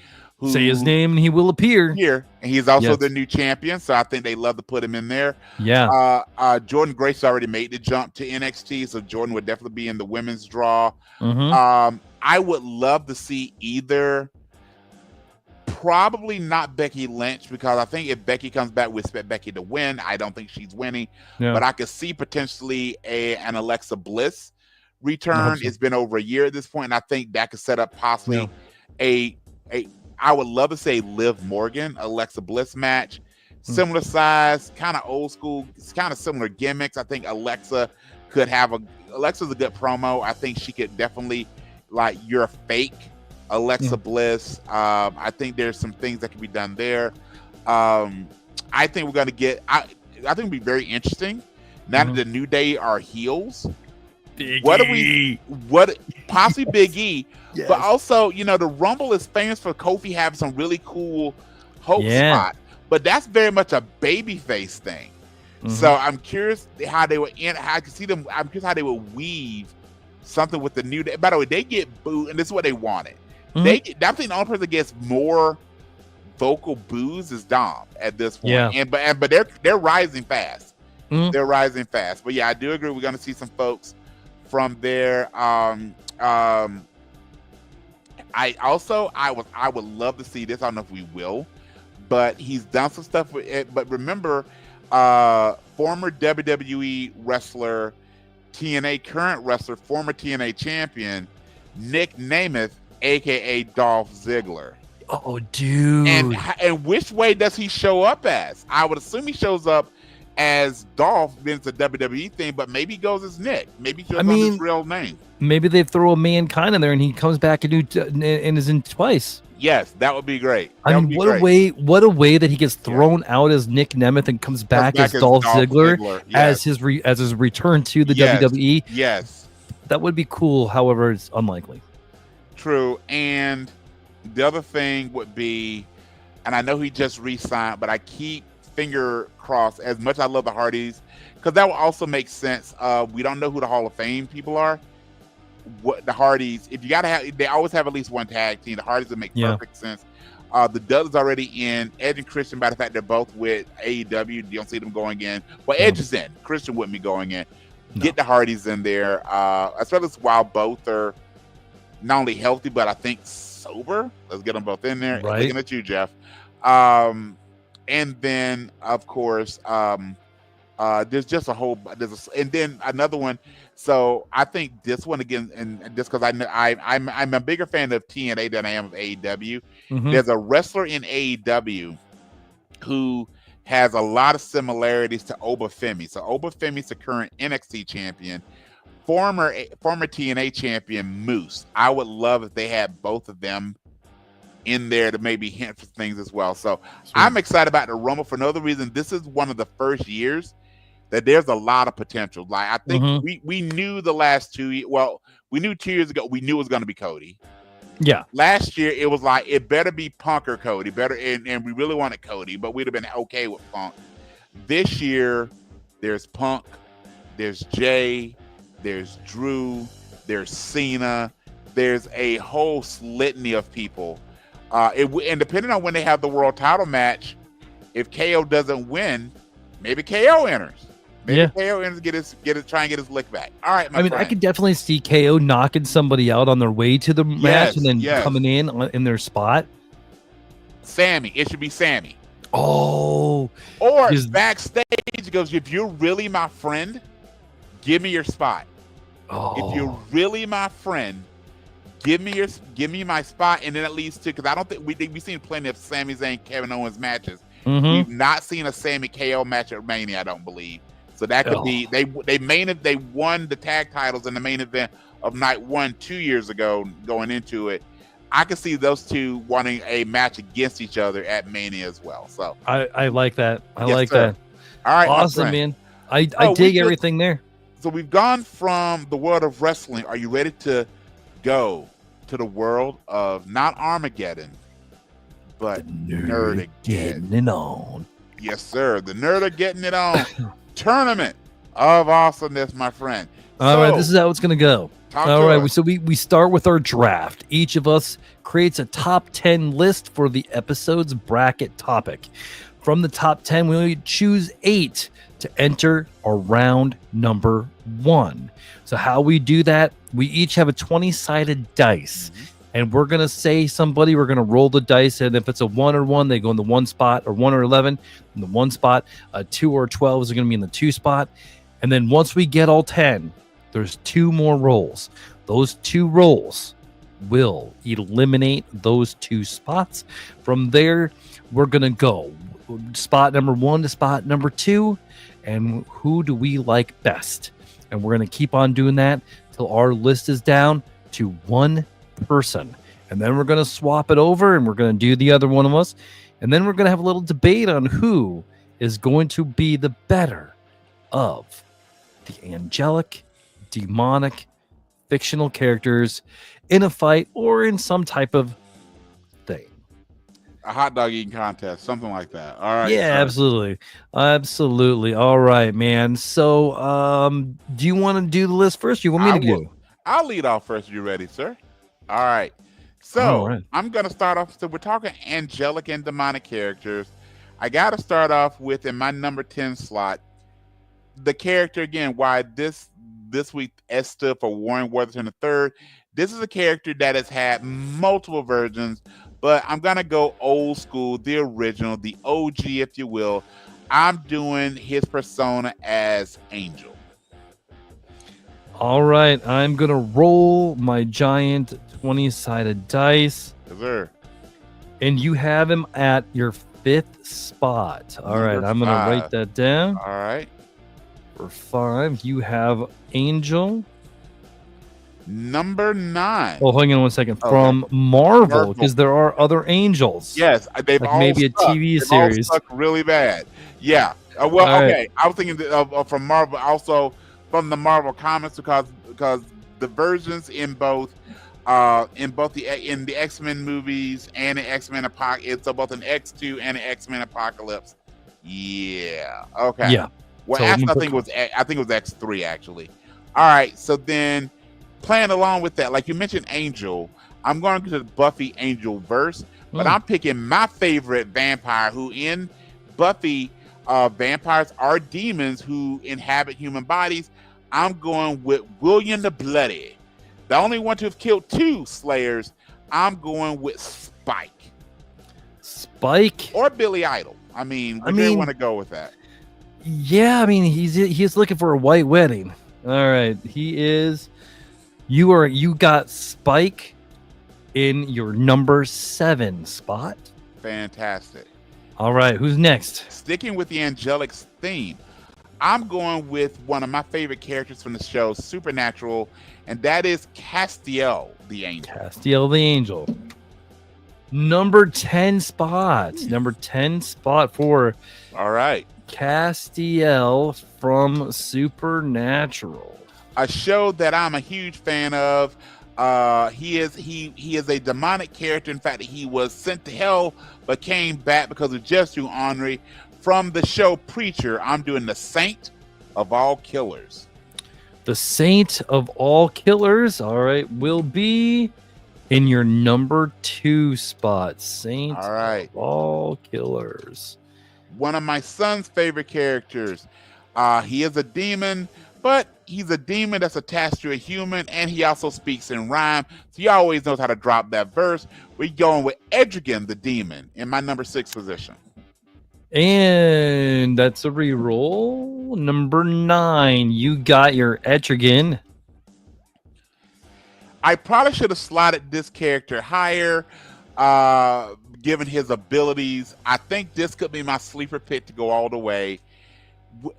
[SPEAKER 1] Say his name and he will appear
[SPEAKER 2] here, and he's also the new champion, so I think they love to put him in there. Jordan Grace already made the jump to NXT, so Jordan would definitely be in the women's draw. I would love to see either, probably not Becky Lynch, because I think if Becky comes back, we expect Becky to win. I don't think she's winning, but I could see potentially an Alexa Bliss return. It's been over a year at this point, and I think that could set up possibly a I would love to say Liv Morgan, Alexa Bliss match. Similar size, kind of old school, it's kind of similar gimmicks. I think Alexa's a good promo. I think she could definitely, like, you're a fake Alexa Bliss. I think there's some things that can be done there. I think we're going to get, I think it'll be very interesting. Now that the New Day are heels, possibly Big E, but also, you know, the Rumble is famous for Kofi having some really cool hope spot. But that's very much a babyface thing. So I'm curious how they would I'm curious how they would weave something with the New Day. By the way, they get booed, and this is what they wanted. I think the only person that gets more vocal boos is Dom at this point. But they're rising fast. They're rising fast. But yeah, I do agree. We're going to see some folks from there. I would love to see this. I don't know if we will. But he's done some stuff with it. But remember, former WWE wrestler, TNA current wrestler, former TNA champion, Nick Nemeth, aka Dolph Ziggler.
[SPEAKER 1] Oh, dude!
[SPEAKER 2] And which way does he show up as? I would assume he shows up as Dolph. Then it's a WWE thing, but maybe he goes as Nick. Maybe he shows up his real name. Maybe
[SPEAKER 1] they throw a Mankind in there, and he comes back and is in twice.
[SPEAKER 2] Yes, that would be great.
[SPEAKER 1] What a way that he gets thrown out as Nick Nemeth and comes back as Dolph Ziggler as his return to the WWE.
[SPEAKER 2] Yes,
[SPEAKER 1] that would be cool. However, it's unlikely.
[SPEAKER 2] True. And the other thing would be, and I know he just re-signed, but I keep finger crossed. As much as I love the Hardys, because that will also make sense. We don't know who the Hall of Fame people are. What the Hardys, if you gotta have, they always have at least one tag team. The Hardys would make perfect sense. The Dudleys already in. Edge and Christian, by the fact they're both with AEW, you don't see them going in. Well, Edge is in. Christian wouldn't be going in. Get the Hardys in there, especially while both are not only healthy but I think sober. Let's get them both in there.
[SPEAKER 1] Right.
[SPEAKER 2] Looking at you, Jeff. And then of course, there's just a whole. And then another one. So I think this one again, and just because I'm a bigger fan of TNA than I am of AEW. There's a wrestler in AEW who has a lot of similarities to Obafemi. So Obafemi's the current NXT champion, former TNA champion Moose. I would love if they had both of them in there to maybe hint for things as well. So I'm excited about the Rumble for no other reason. This is one of the first years that there's a lot of potential. Like I think we knew the last 2 years. Well, we knew 2 years ago. We knew it was going to be Cody.
[SPEAKER 1] Yeah.
[SPEAKER 2] Last year it was like it better be Punk or Cody. And we really wanted Cody, but we'd have been okay with Punk. This year there's Punk, there's Jay, there's Drew, there's Cena, there's a whole litany of people. And depending on when they have the world title match, if KO doesn't win, maybe KO enters. Maybe KO enters, try and get his lick back. All right, my friend.
[SPEAKER 1] I could definitely see KO knocking somebody out on their way to the match and then coming in their spot.
[SPEAKER 2] Sammy, it should be Sammy.
[SPEAKER 1] Oh,
[SPEAKER 2] or backstage goes, if you're really my friend, give me your spot. If you're really my friend, give me my spot, and then at least because I don't think we've seen plenty of Sami Zayn, Kevin Owens matches. We've not seen a Sammy KO match at Mania, I don't believe. So that could be they won the tag titles in the main event of night 1 2 years ago. Going into it, I could see those two wanting a match against each other at Mania as well. So
[SPEAKER 1] I like that. I like that.
[SPEAKER 2] All right,
[SPEAKER 1] awesome, man. I dig everything there.
[SPEAKER 2] So we've gone from the world of wrestling. Are you ready to go to the world of not Armageddon, but Nerd-A-getton
[SPEAKER 1] it on?
[SPEAKER 2] Yes, sir. The Nerd-A-getton it on tournament of awesomeness, my friend.
[SPEAKER 1] All right, this is how it's going to go. All right, so we start with our draft. Each of us creates a top 10 list for the episode's bracket topic. From the top 10, we choose 8 to enter our round number 1. So how we do that, we each have a 20-sided dice. And we're going to say somebody, we're going to roll the dice. And if it's a 1 or 1, they go in the 1 spot, or 1 or 11 in the 1 spot. 2 or 12 is going to be in the 2 spot. And then once we get all 10, There's 2 more rolls. Those 2 rolls will eliminate those 2 spots. From there, we're going to go spot number 1 to spot number 2. And who do we like best? And we're going to keep on doing that till our list is down to 1 person. And then we're going to swap it over and we're going to do the other one of us. And then we're going to have a little debate on who is going to be the better of the angelic, demonic, fictional characters in a fight or in some type of thing.
[SPEAKER 2] A hot dog eating contest, something like that. All right.
[SPEAKER 1] Yeah,
[SPEAKER 2] so-
[SPEAKER 1] absolutely. All right, man. So, do you want to do the list first? You want me to do?
[SPEAKER 2] I'll lead off first. You ready, sir? All right. So
[SPEAKER 1] All right.
[SPEAKER 2] I'm gonna start off. So we're talking angelic and demonic characters. I got to start off with in my number 10 slot the character again. Why this week S stood for Warren Worthington III. This is a character that has had multiple versions, but I'm gonna go old school, the original, the OG, if you will. I'm doing his persona as Angel.
[SPEAKER 1] All right, I'm gonna roll my giant 20-sided dice,
[SPEAKER 2] Yes, sir.
[SPEAKER 1] and you have him at your 5th spot. All right,
[SPEAKER 2] Number
[SPEAKER 1] I'm gonna
[SPEAKER 2] 5.
[SPEAKER 1] write that down.
[SPEAKER 2] All right.
[SPEAKER 1] For 5, you have Angel.
[SPEAKER 2] Number 9.
[SPEAKER 1] Oh, hang on one second.
[SPEAKER 2] Okay.
[SPEAKER 1] From Marvel,
[SPEAKER 2] Marvel.
[SPEAKER 1] because there are other angels.
[SPEAKER 2] Yes, they've
[SPEAKER 1] Like
[SPEAKER 2] all
[SPEAKER 1] maybe a
[SPEAKER 2] sucked.
[SPEAKER 1] TV
[SPEAKER 2] They've all
[SPEAKER 1] series.
[SPEAKER 2] sucked really bad. Yeah.
[SPEAKER 1] All right.
[SPEAKER 2] Okay. I was thinking from Marvel, also from the Marvel comics, because the versions in both the X-Men movies and the X-Men Apocalypse, so both an X2 and an X-Men Apocalypse. Yeah. Okay.
[SPEAKER 1] Yeah.
[SPEAKER 2] Well,
[SPEAKER 1] So
[SPEAKER 2] actually,
[SPEAKER 1] I'm
[SPEAKER 2] I
[SPEAKER 1] gonna
[SPEAKER 2] think it was X3 actually. All right. So then, playing along with that, like you mentioned, Angel. I'm going to the Buffy Angel verse, but I'm picking my favorite vampire, who in Buffy, vampires are demons who inhabit human bodies. I'm going with William the Bloody, the only one to have killed 2 Slayers. I'm going with Spike
[SPEAKER 1] Spike.
[SPEAKER 2] or Billy Idol. I mean, where do you want to go with that?
[SPEAKER 1] Yeah, I mean he's looking for a white wedding. All right, he is. You got Spike in your number 7 spot.
[SPEAKER 2] Fantastic.
[SPEAKER 1] All right, who's next?
[SPEAKER 2] Sticking with the angelic theme, I'm going with one of my favorite characters from the show, Supernatural, and that is Castiel the Angel.
[SPEAKER 1] Castiel the Angel. Number 10 spot. Number 10 spot for
[SPEAKER 2] All right.
[SPEAKER 1] Castiel from Supernatural.
[SPEAKER 2] A show that I'm a huge fan of. He is a demonic character. In fact, he was sent to hell but came back because of just too ornery. From the show Preacher, I'm doing the Saint of All Killers.
[SPEAKER 1] The Saint of All Killers, all right, will be in your number 2 spot. Saint
[SPEAKER 2] All right.
[SPEAKER 1] of All Killers.
[SPEAKER 2] One of my son's favorite characters. He is a demon, but he's a demon that's attached to a human, and he also speaks in rhyme, so he always knows how to drop that verse. We're going with Etrigan the demon in my number 6 position.
[SPEAKER 1] And that's a reroll. Number 9, you got your Etrigan.
[SPEAKER 2] I probably should have slotted this character higher, given his abilities. I think this could be my sleeper pick to go all the way.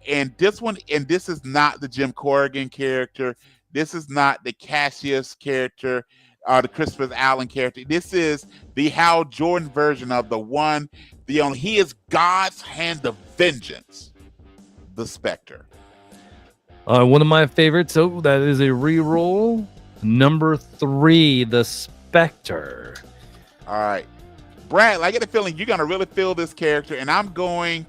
[SPEAKER 2] And this is not the Jim Corrigan character. This is not the Cassius character, the Christopher Allen character. This is the Hal Jordan version of the one, the only. He is God's hand of vengeance, the Spectre.
[SPEAKER 1] One of my favorites. So that is a reroll. Number 3, the Spectre.
[SPEAKER 2] All right, Brad, I get the feeling you're gonna really feel this character, and I'm going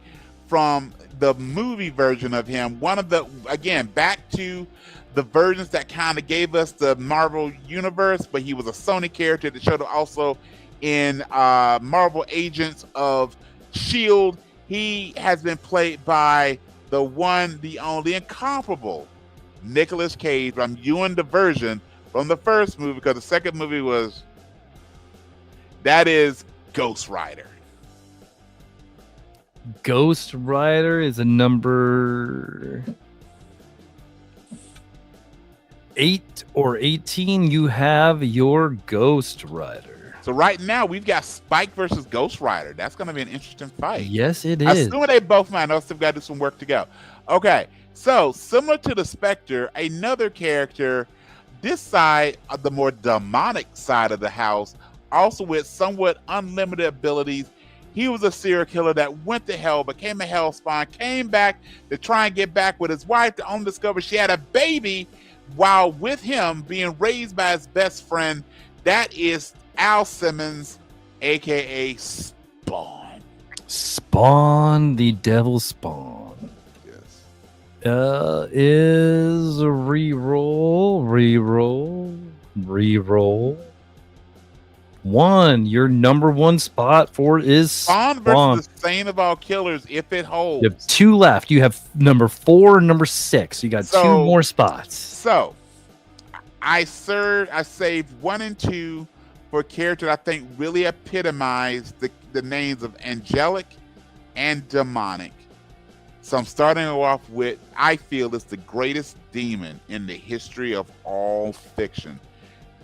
[SPEAKER 2] from the movie version of him. One of the, again, back to the versions that kind of gave us the Marvel universe, but he was a Sony character that showed up also in Marvel Agents of S.H.I.E.L.D. He has been played by the one, the only, incomparable Nicolas Cage. I'm doing the version from the first movie because the second movie was, that is Ghost Rider.
[SPEAKER 1] Ghost Rider is a number 8 or 18, you have your Ghost Rider.
[SPEAKER 2] So right now we've got Spike versus Ghost Rider. That's going to be an interesting fight.
[SPEAKER 1] Yes, it is.
[SPEAKER 2] Assuming they both might. I'll still got to do some work to go. Okay, so similar to the Spectre, another character, this side of the more demonic side of the house, also with somewhat unlimited abilities. He was a serial killer that went to hell, became a hell spawn, came back to try and get back with his wife to only discover she had a baby while with him being raised by his best friend. That is Al Simmons, aka Spawn.
[SPEAKER 1] Spawn, the devil Spawn.
[SPEAKER 2] Yes.
[SPEAKER 1] Is reroll. 1. Your number 1 spot for is
[SPEAKER 2] Spawn versus the Saint of all killers if it holds.
[SPEAKER 1] You have 2 left. You have number 4 and number 6. You got 2 more spots.
[SPEAKER 2] So I saved 1 and 2 for characters I think really epitomize the names of Angelic and Demonic. So I'm starting off with, I feel it's the greatest demon in the history of all fiction.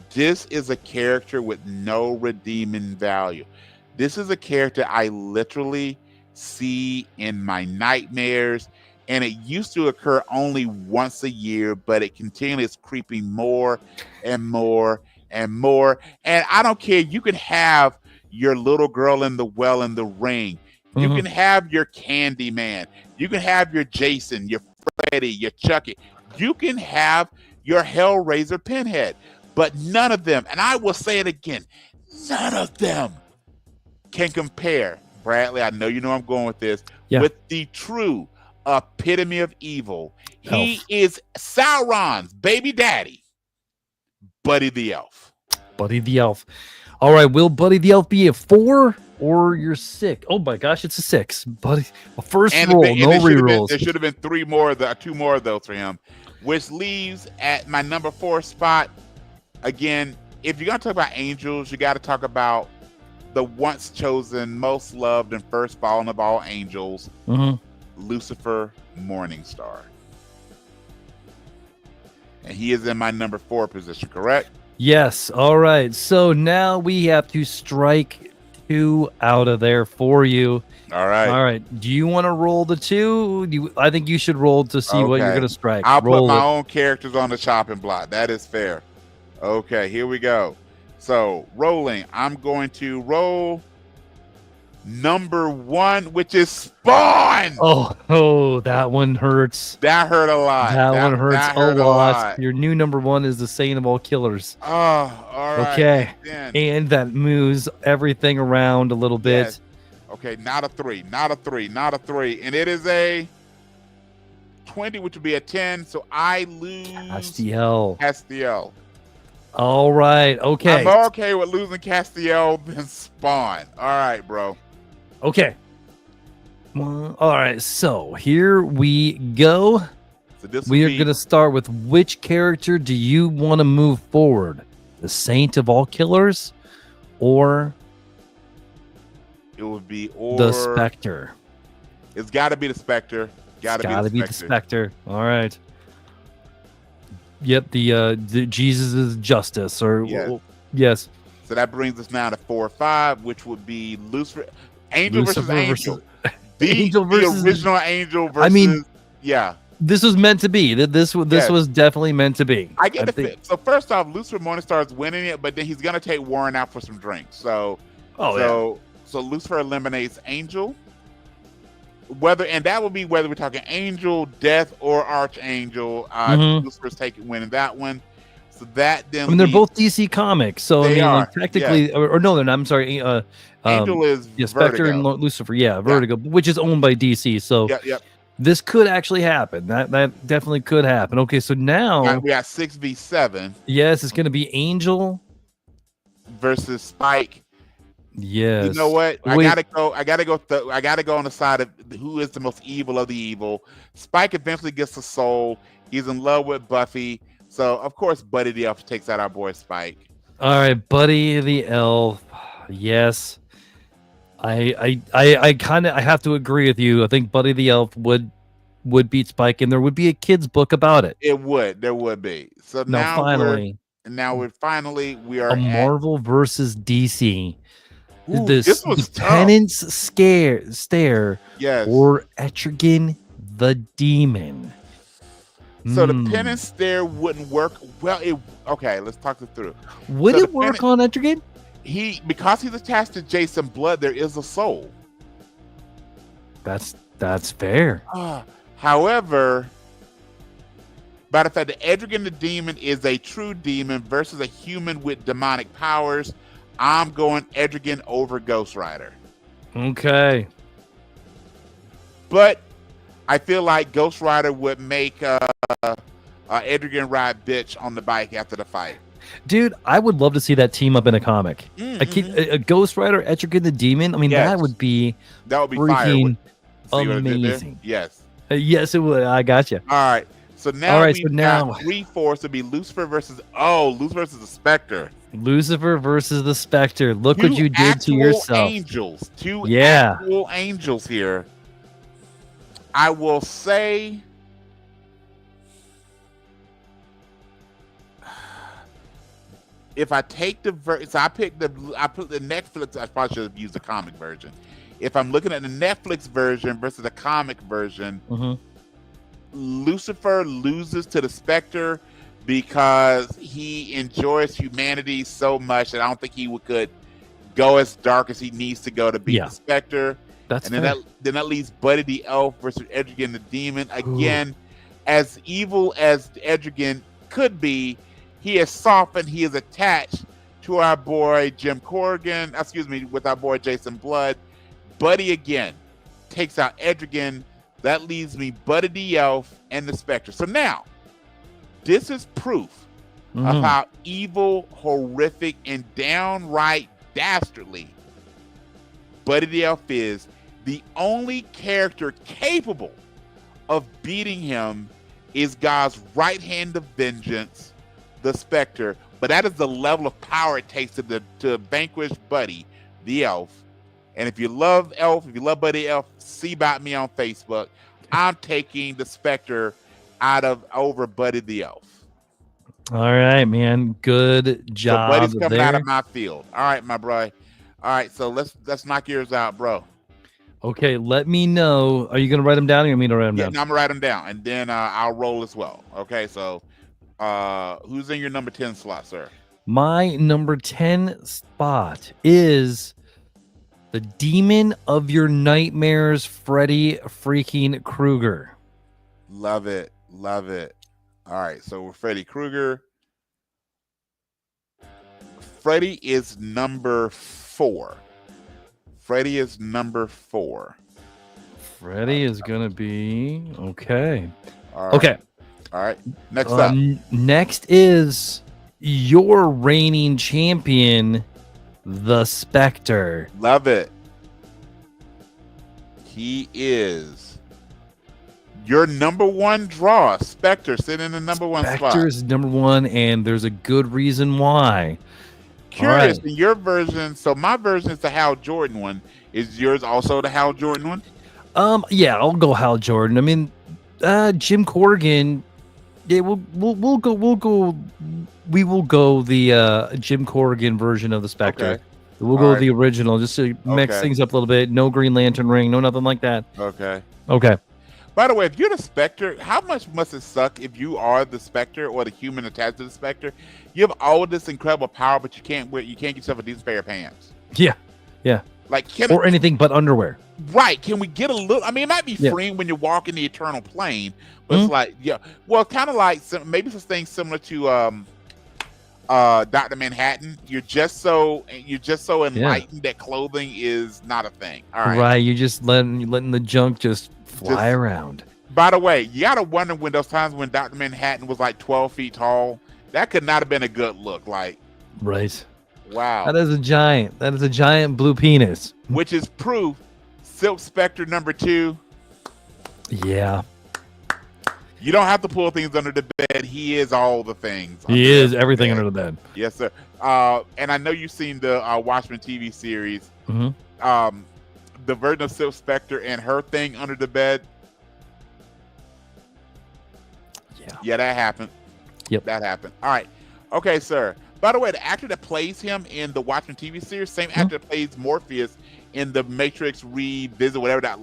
[SPEAKER 2] This is a character with no redeeming value. This is a character I literally see in my nightmares, and it used to occur only once a year, but it continually is creeping more and more and more. And I don't care. You can have your little girl in the well in the ring. You can have your Candyman. You can have your Jason, your Freddy, your Chucky. You can have your Hellraiser Pinhead. But none of them, and I will say it again, none of them can compare, Bradley, I know you know I'm going with this, with the true epitome of evil. He is Sauron's baby daddy, Buddy the Elf.
[SPEAKER 1] Buddy the Elf. All right, will Buddy the Elf be a 4 or you're 6? Oh my gosh, it's a 6. Buddy, first roll, no rerolls.
[SPEAKER 2] There should have been 2 more of those for him, which leaves at my number 4 spot. Again, if you're going to talk about angels, you got to talk about the once chosen, most loved, and first fallen of all angels, Lucifer Morningstar. And he is in my number 4 position, correct?
[SPEAKER 1] Yes. All right. So now we have to strike 2 out of there for you.
[SPEAKER 2] All right.
[SPEAKER 1] All right. Do you want to roll the 2? I think you should roll to see what you're going to strike.
[SPEAKER 2] I'll put my own characters on the chopping block. That is fair. Okay, here we go. So rolling, I'm going to roll number 1, which is Spawn.
[SPEAKER 1] Oh, that one hurts.
[SPEAKER 2] That hurt a lot.
[SPEAKER 1] That one hurts a lot. Your new number 1 is the Saint of all killers.
[SPEAKER 2] Oh, all right.
[SPEAKER 1] Okay, and that moves everything around a little bit.
[SPEAKER 2] Yes. Okay, not a 3, and it is a 20, which would be a 10. So I lose Castiel.
[SPEAKER 1] All right. Okay.
[SPEAKER 2] I'm more okay with losing Castiel than Spawn. All right, bro.
[SPEAKER 1] Okay. Well, all right. So here we go.
[SPEAKER 2] So
[SPEAKER 1] we are going to start with which character do you want to move forward? The Saint of all killers, or
[SPEAKER 2] it would be
[SPEAKER 1] the Spectre?
[SPEAKER 2] It's got to be the Spectre. Got to be the
[SPEAKER 1] Spectre. All right. Yep, the Jesus is justice, or yes.
[SPEAKER 2] So that brings us now to 4 or 5, which would be Lucifer versus Angel. The original Angel versus
[SPEAKER 1] this was meant to be. This was definitely meant to be.
[SPEAKER 2] I get the fit. So first off, Lucifer Morningstar is winning it, but then he's gonna take Warren out for some drinks. So Lucifer eliminates Angel. That would be whether we're talking Angel, Death, or Archangel. Lucifer's winning that one. So that then
[SPEAKER 1] they're both DC comics, so technically, or no, they're not. I'm sorry.
[SPEAKER 2] Angel is
[SPEAKER 1] Spectre and Lucifer. Vertigo, which is owned by DC. So this could actually happen. That definitely could happen. Okay, so now
[SPEAKER 2] we got 6v7.
[SPEAKER 1] Yes, it's going to be Angel
[SPEAKER 2] versus Spike.
[SPEAKER 1] Yes.
[SPEAKER 2] You know what? I gotta go on the side of who is the most evil of the evil. Spike eventually gets a soul. He's in love with Buffy. So of course Buddy the Elf takes out our boy Spike.
[SPEAKER 1] All right, Buddy the Elf. Yes. I have to agree with you. I think Buddy the Elf would would beat Spike, and there would be a kid's book about it.
[SPEAKER 2] There would be. So
[SPEAKER 1] Now, finally,
[SPEAKER 2] we are
[SPEAKER 1] a
[SPEAKER 2] at
[SPEAKER 1] Marvel versus DC.
[SPEAKER 2] Ooh,
[SPEAKER 1] This
[SPEAKER 2] this was
[SPEAKER 1] the
[SPEAKER 2] tough.
[SPEAKER 1] Penance Stare
[SPEAKER 2] Yes.
[SPEAKER 1] or Etrigan the Demon.
[SPEAKER 2] So the penance stare wouldn't work. Well, okay, let's talk this through.
[SPEAKER 1] Would
[SPEAKER 2] So
[SPEAKER 1] it work on Etrigan?
[SPEAKER 2] Because he's attached to Jason Blood, there is a soul.
[SPEAKER 1] That's fair.
[SPEAKER 2] However, by the fact that Etrigan the Demon is a true demon versus a human with demonic powers, I'm going Etrigan over Ghost Rider.
[SPEAKER 1] Okay.
[SPEAKER 2] But I feel like Ghost Rider would make Etrigan ride bitch on the bike after the fight.
[SPEAKER 1] Dude, I would love to see that team up in a comic. A Ghost Rider, Etrigan the Demon. I mean, that would be freaking amazing.
[SPEAKER 2] Yes.
[SPEAKER 1] Yes, it would. I got you.
[SPEAKER 2] All right. So now
[SPEAKER 1] now
[SPEAKER 2] 3/4 would be Lucifer versus the Spectre.
[SPEAKER 1] Lucifer versus the Spectre. Look what you did to yourself.
[SPEAKER 2] Two actual angels here. I will say if I take I put the Netflix, I probably should have used the comic version. If I'm looking at the Netflix version versus the comic version, Lucifer loses to the Spectre because he enjoys humanity so much that I don't think he could go as dark as he needs to go to beat the Spectre.
[SPEAKER 1] That's
[SPEAKER 2] and then that leaves Buddy the Elf versus Etrigan the Demon. Again, as evil as Etrigan could be, he is softened. He is attached to our boy Jim Corrigan. With our boy Jason Blood. Buddy again takes out Etrigan. That leaves me Buddy the Elf and the Spectre. So now, this is proof of how evil, horrific, and downright dastardly Buddy the Elf is. The only character capable of beating him is God's right hand of vengeance, the Spectre. But that is the level of power it takes to vanquish Buddy the Elf. And if you love Buddy the Elf, see about me on Facebook. I'm taking the Spectre over Buddy the Elf.
[SPEAKER 1] All right, man. Good job.
[SPEAKER 2] So Buddy's coming out of my field. All right, my bro. All right, so let's knock yours out, bro.
[SPEAKER 1] Okay, let me know. Are you going to write them down or you want me to write them down?
[SPEAKER 2] No, I'm going to write them down, and then I'll roll as well. Okay, so who's in your number 10 slot, sir?
[SPEAKER 1] My number 10 spot is the demon of your nightmares, Freddy freaking Krueger.
[SPEAKER 2] Love it. Love it. All right, so we're Freddy Krueger. Freddy is number 4. Freddy is number 4.
[SPEAKER 1] Freddy is going to be... Okay.
[SPEAKER 2] All right.
[SPEAKER 1] Okay.
[SPEAKER 2] All right. Next up.
[SPEAKER 1] Next is your reigning champion, the Spectre.
[SPEAKER 2] Love it. He is your number 1 draw. Spectre sitting in the number 1 spot.
[SPEAKER 1] Spectre is number 1, and there's a good reason why.
[SPEAKER 2] Curious, in your version, so my version is the Hal Jordan one. Is yours also the Hal Jordan one?
[SPEAKER 1] Yeah, I'll go Hal Jordan. I mean, Jim Corrigan. Yeah, we'll go the Jim Corrigan version of the Spectre.
[SPEAKER 2] Okay.
[SPEAKER 1] We'll go with the original, just to mix things up a little bit. No Green Lantern ring, no nothing like that.
[SPEAKER 2] Okay.
[SPEAKER 1] By
[SPEAKER 2] the way, if you're the Spectre, how much must it suck if you are the Spectre or the human attached to the Spectre? You have all this incredible power, but you can't get yourself a decent pair of pants.
[SPEAKER 1] Yeah.
[SPEAKER 2] Like
[SPEAKER 1] anything but underwear.
[SPEAKER 2] Right? Can we get a little? I mean, it might be freeing when you're walking the eternal plane, but it's like, well, kind of like maybe some things similar to Dr. Manhattan. You're just so enlightened that clothing is not a thing. All right.
[SPEAKER 1] Right. You're just letting the junk just fly around.
[SPEAKER 2] By the way, you gotta wonder when those times when Dr. Manhattan was like 12 feet tall, that could not have been a good look. Like,
[SPEAKER 1] right.
[SPEAKER 2] Wow.
[SPEAKER 1] That is a giant blue penis.
[SPEAKER 2] Which is proof. Silk Spectre number 2.
[SPEAKER 1] Yeah.
[SPEAKER 2] You don't have to pull things under the bed. He is all the things.
[SPEAKER 1] He is everything under the bed.
[SPEAKER 2] Yes, sir. And I know you've seen the Watchmen TV series.
[SPEAKER 1] Mm-hmm.
[SPEAKER 2] The version of Silk Spectre and her thing under the bed. Yeah, that happened.
[SPEAKER 1] Yep.
[SPEAKER 2] That happened. All right. Okay, sir. By the way, the actor that plays him in the Watchmen TV series, same actor that plays Morpheus in the Matrix Revisit, whatever that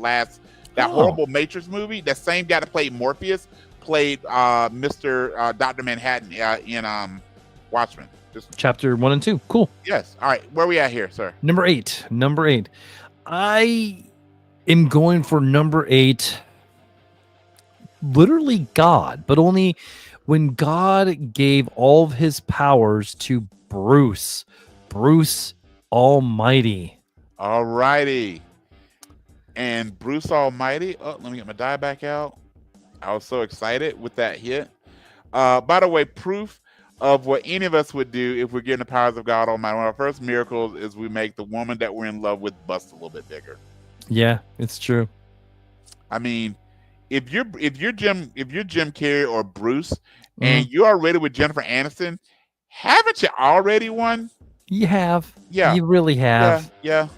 [SPEAKER 2] horrible Matrix movie. That same guy that played Morpheus played Mr. Dr. Manhattan in Watchmen.
[SPEAKER 1] Chapter 1 and 2. Cool.
[SPEAKER 2] Yes. All right. Where are we at here, sir?
[SPEAKER 1] Number 8. I am going for number 8. Literally God, but only when God gave all of his powers to Bruce Almighty.
[SPEAKER 2] All righty. And Bruce Almighty. Oh, let me get my die back out. I was so excited with that hit. By the way, proof of what any of us would do if we're getting the powers of God Almighty. One of our first miracles is we make the woman that we're in love with bust a little bit bigger.
[SPEAKER 1] Yeah, it's true.
[SPEAKER 2] I mean, if you're Jim Carrey or Bruce and you're already with Jennifer Aniston, haven't you already won?
[SPEAKER 1] You have.
[SPEAKER 2] Yeah.
[SPEAKER 1] You really have.
[SPEAKER 2] Yeah.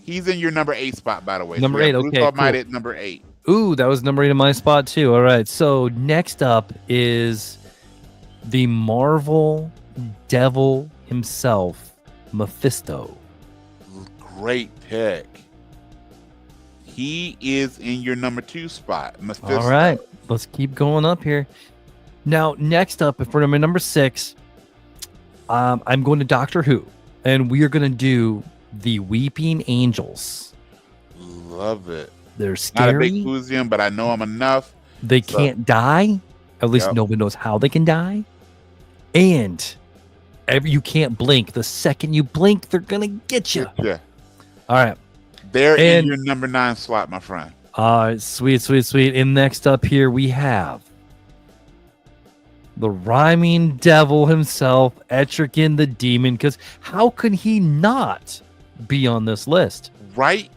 [SPEAKER 2] He's in your number 8 spot, by the way.
[SPEAKER 1] Number
[SPEAKER 2] so
[SPEAKER 1] 8,
[SPEAKER 2] Bruce
[SPEAKER 1] okay.
[SPEAKER 2] Almighty
[SPEAKER 1] Cool.
[SPEAKER 2] at number 8.
[SPEAKER 1] Ooh, that was number 8 in my spot too. All right. So next up is the Marvel devil himself, Mephisto.
[SPEAKER 2] Great pick. He is in your number 2 spot, Mephisto.
[SPEAKER 1] All right. Let's keep going up here. Now, next up, for my number 6, I'm going to Doctor Who, and we are going to do the Weeping Angels.
[SPEAKER 2] Love it.
[SPEAKER 1] They're scary.
[SPEAKER 2] Not a big Whoosian, but I know them enough.
[SPEAKER 1] They can't die. At least nobody knows how they can die. And you can't blink. The second you blink, they're going to get you.
[SPEAKER 2] Yeah.
[SPEAKER 1] All right.
[SPEAKER 2] They're in your number 9 slot, my friend.
[SPEAKER 1] Sweet. And next up here, we have the rhyming devil himself, Etrigan the Demon. Because how could he not be on this list?
[SPEAKER 2] Right?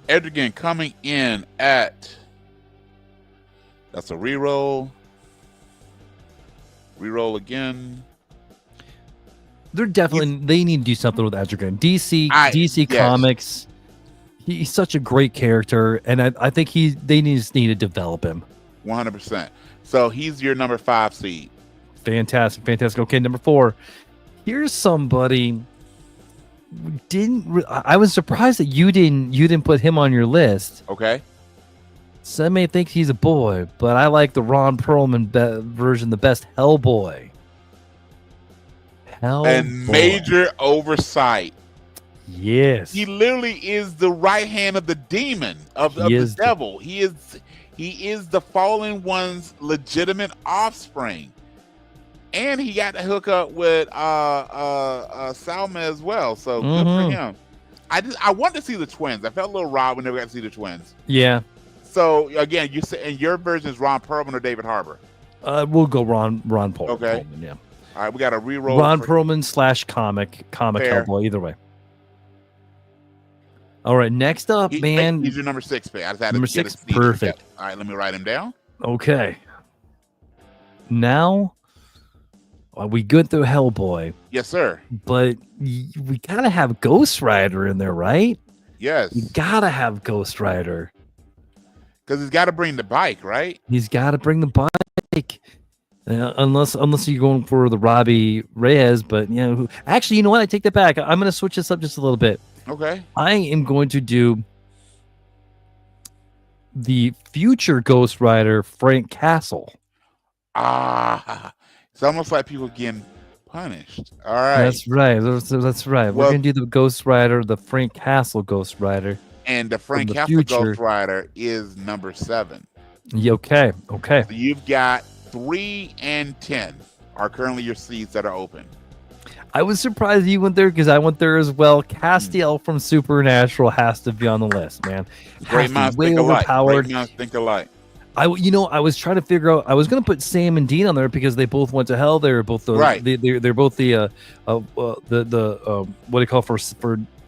[SPEAKER 2] Etrigan coming in at... That's a reroll. Reroll again.
[SPEAKER 1] They're definitely... They need to do something with Etrigan. DC Comics. He's such a great character. And I think they just need to develop him.
[SPEAKER 2] 100%. So he's your number 5 seed.
[SPEAKER 1] Fantastic. Okay, number 4. Here's somebody... I was surprised that you didn't put him on your list.
[SPEAKER 2] Okay.
[SPEAKER 1] Some may think he's a boy, but I like the Ron Perlman version the best. Hellboy.
[SPEAKER 2] And major oversight.
[SPEAKER 1] Yes.
[SPEAKER 2] He literally is the right hand of the demon of the devil. He is the fallen one's legitimate offspring. And he got to hook up with Salma as well. So good for him. I want to see the twins. I felt a little robbed when we never got to see the twins.
[SPEAKER 1] Yeah.
[SPEAKER 2] So again, you say in your version is Ron Perlman or David Harbour?
[SPEAKER 1] We'll go Ron Perlman.
[SPEAKER 2] Okay.
[SPEAKER 1] Perlman, yeah.
[SPEAKER 2] All right, we got a reroll.
[SPEAKER 1] Ron Perlman / comic
[SPEAKER 2] Fair.
[SPEAKER 1] Hellboy, either way. All right, next up, man.
[SPEAKER 2] He's your number 6 pick. I just had
[SPEAKER 1] number
[SPEAKER 2] to get
[SPEAKER 1] 6,
[SPEAKER 2] a seed.
[SPEAKER 1] perfect.
[SPEAKER 2] All right, let me write him down.
[SPEAKER 1] Okay. Now, we good through Hellboy.
[SPEAKER 2] Yes, sir.
[SPEAKER 1] But we gotta have Ghost Rider in there, right?
[SPEAKER 2] Yes.
[SPEAKER 1] You gotta have Ghost Rider.
[SPEAKER 2] Because he's got to bring the bike, right?
[SPEAKER 1] He's got to bring the bike. Unless you're going for the Robbie Reyes, but actually, you know what? I take that back. I'm going to switch this up just a little bit.
[SPEAKER 2] Okay.
[SPEAKER 1] I am going to do the future Ghost Rider, Frank Castle.
[SPEAKER 2] It's almost like people getting punished. All right.
[SPEAKER 1] That's right. That's right. We're going to do the Ghost Rider, the Frank Castle Ghost Rider.
[SPEAKER 2] And the Frank Castle Ghost Rider is number 7.
[SPEAKER 1] Okay.
[SPEAKER 2] So you've got 3 and 10 are currently your seats that are open.
[SPEAKER 1] I was surprised you went there because I went there as well. Castiel from Supernatural has to be on the list, man.
[SPEAKER 2] Great minds think alike. Great minds think alike.
[SPEAKER 1] I was trying to figure out. I was going to put Sam and Dean on there because they both went to hell. They're both
[SPEAKER 2] right.
[SPEAKER 1] They're both the what do you call for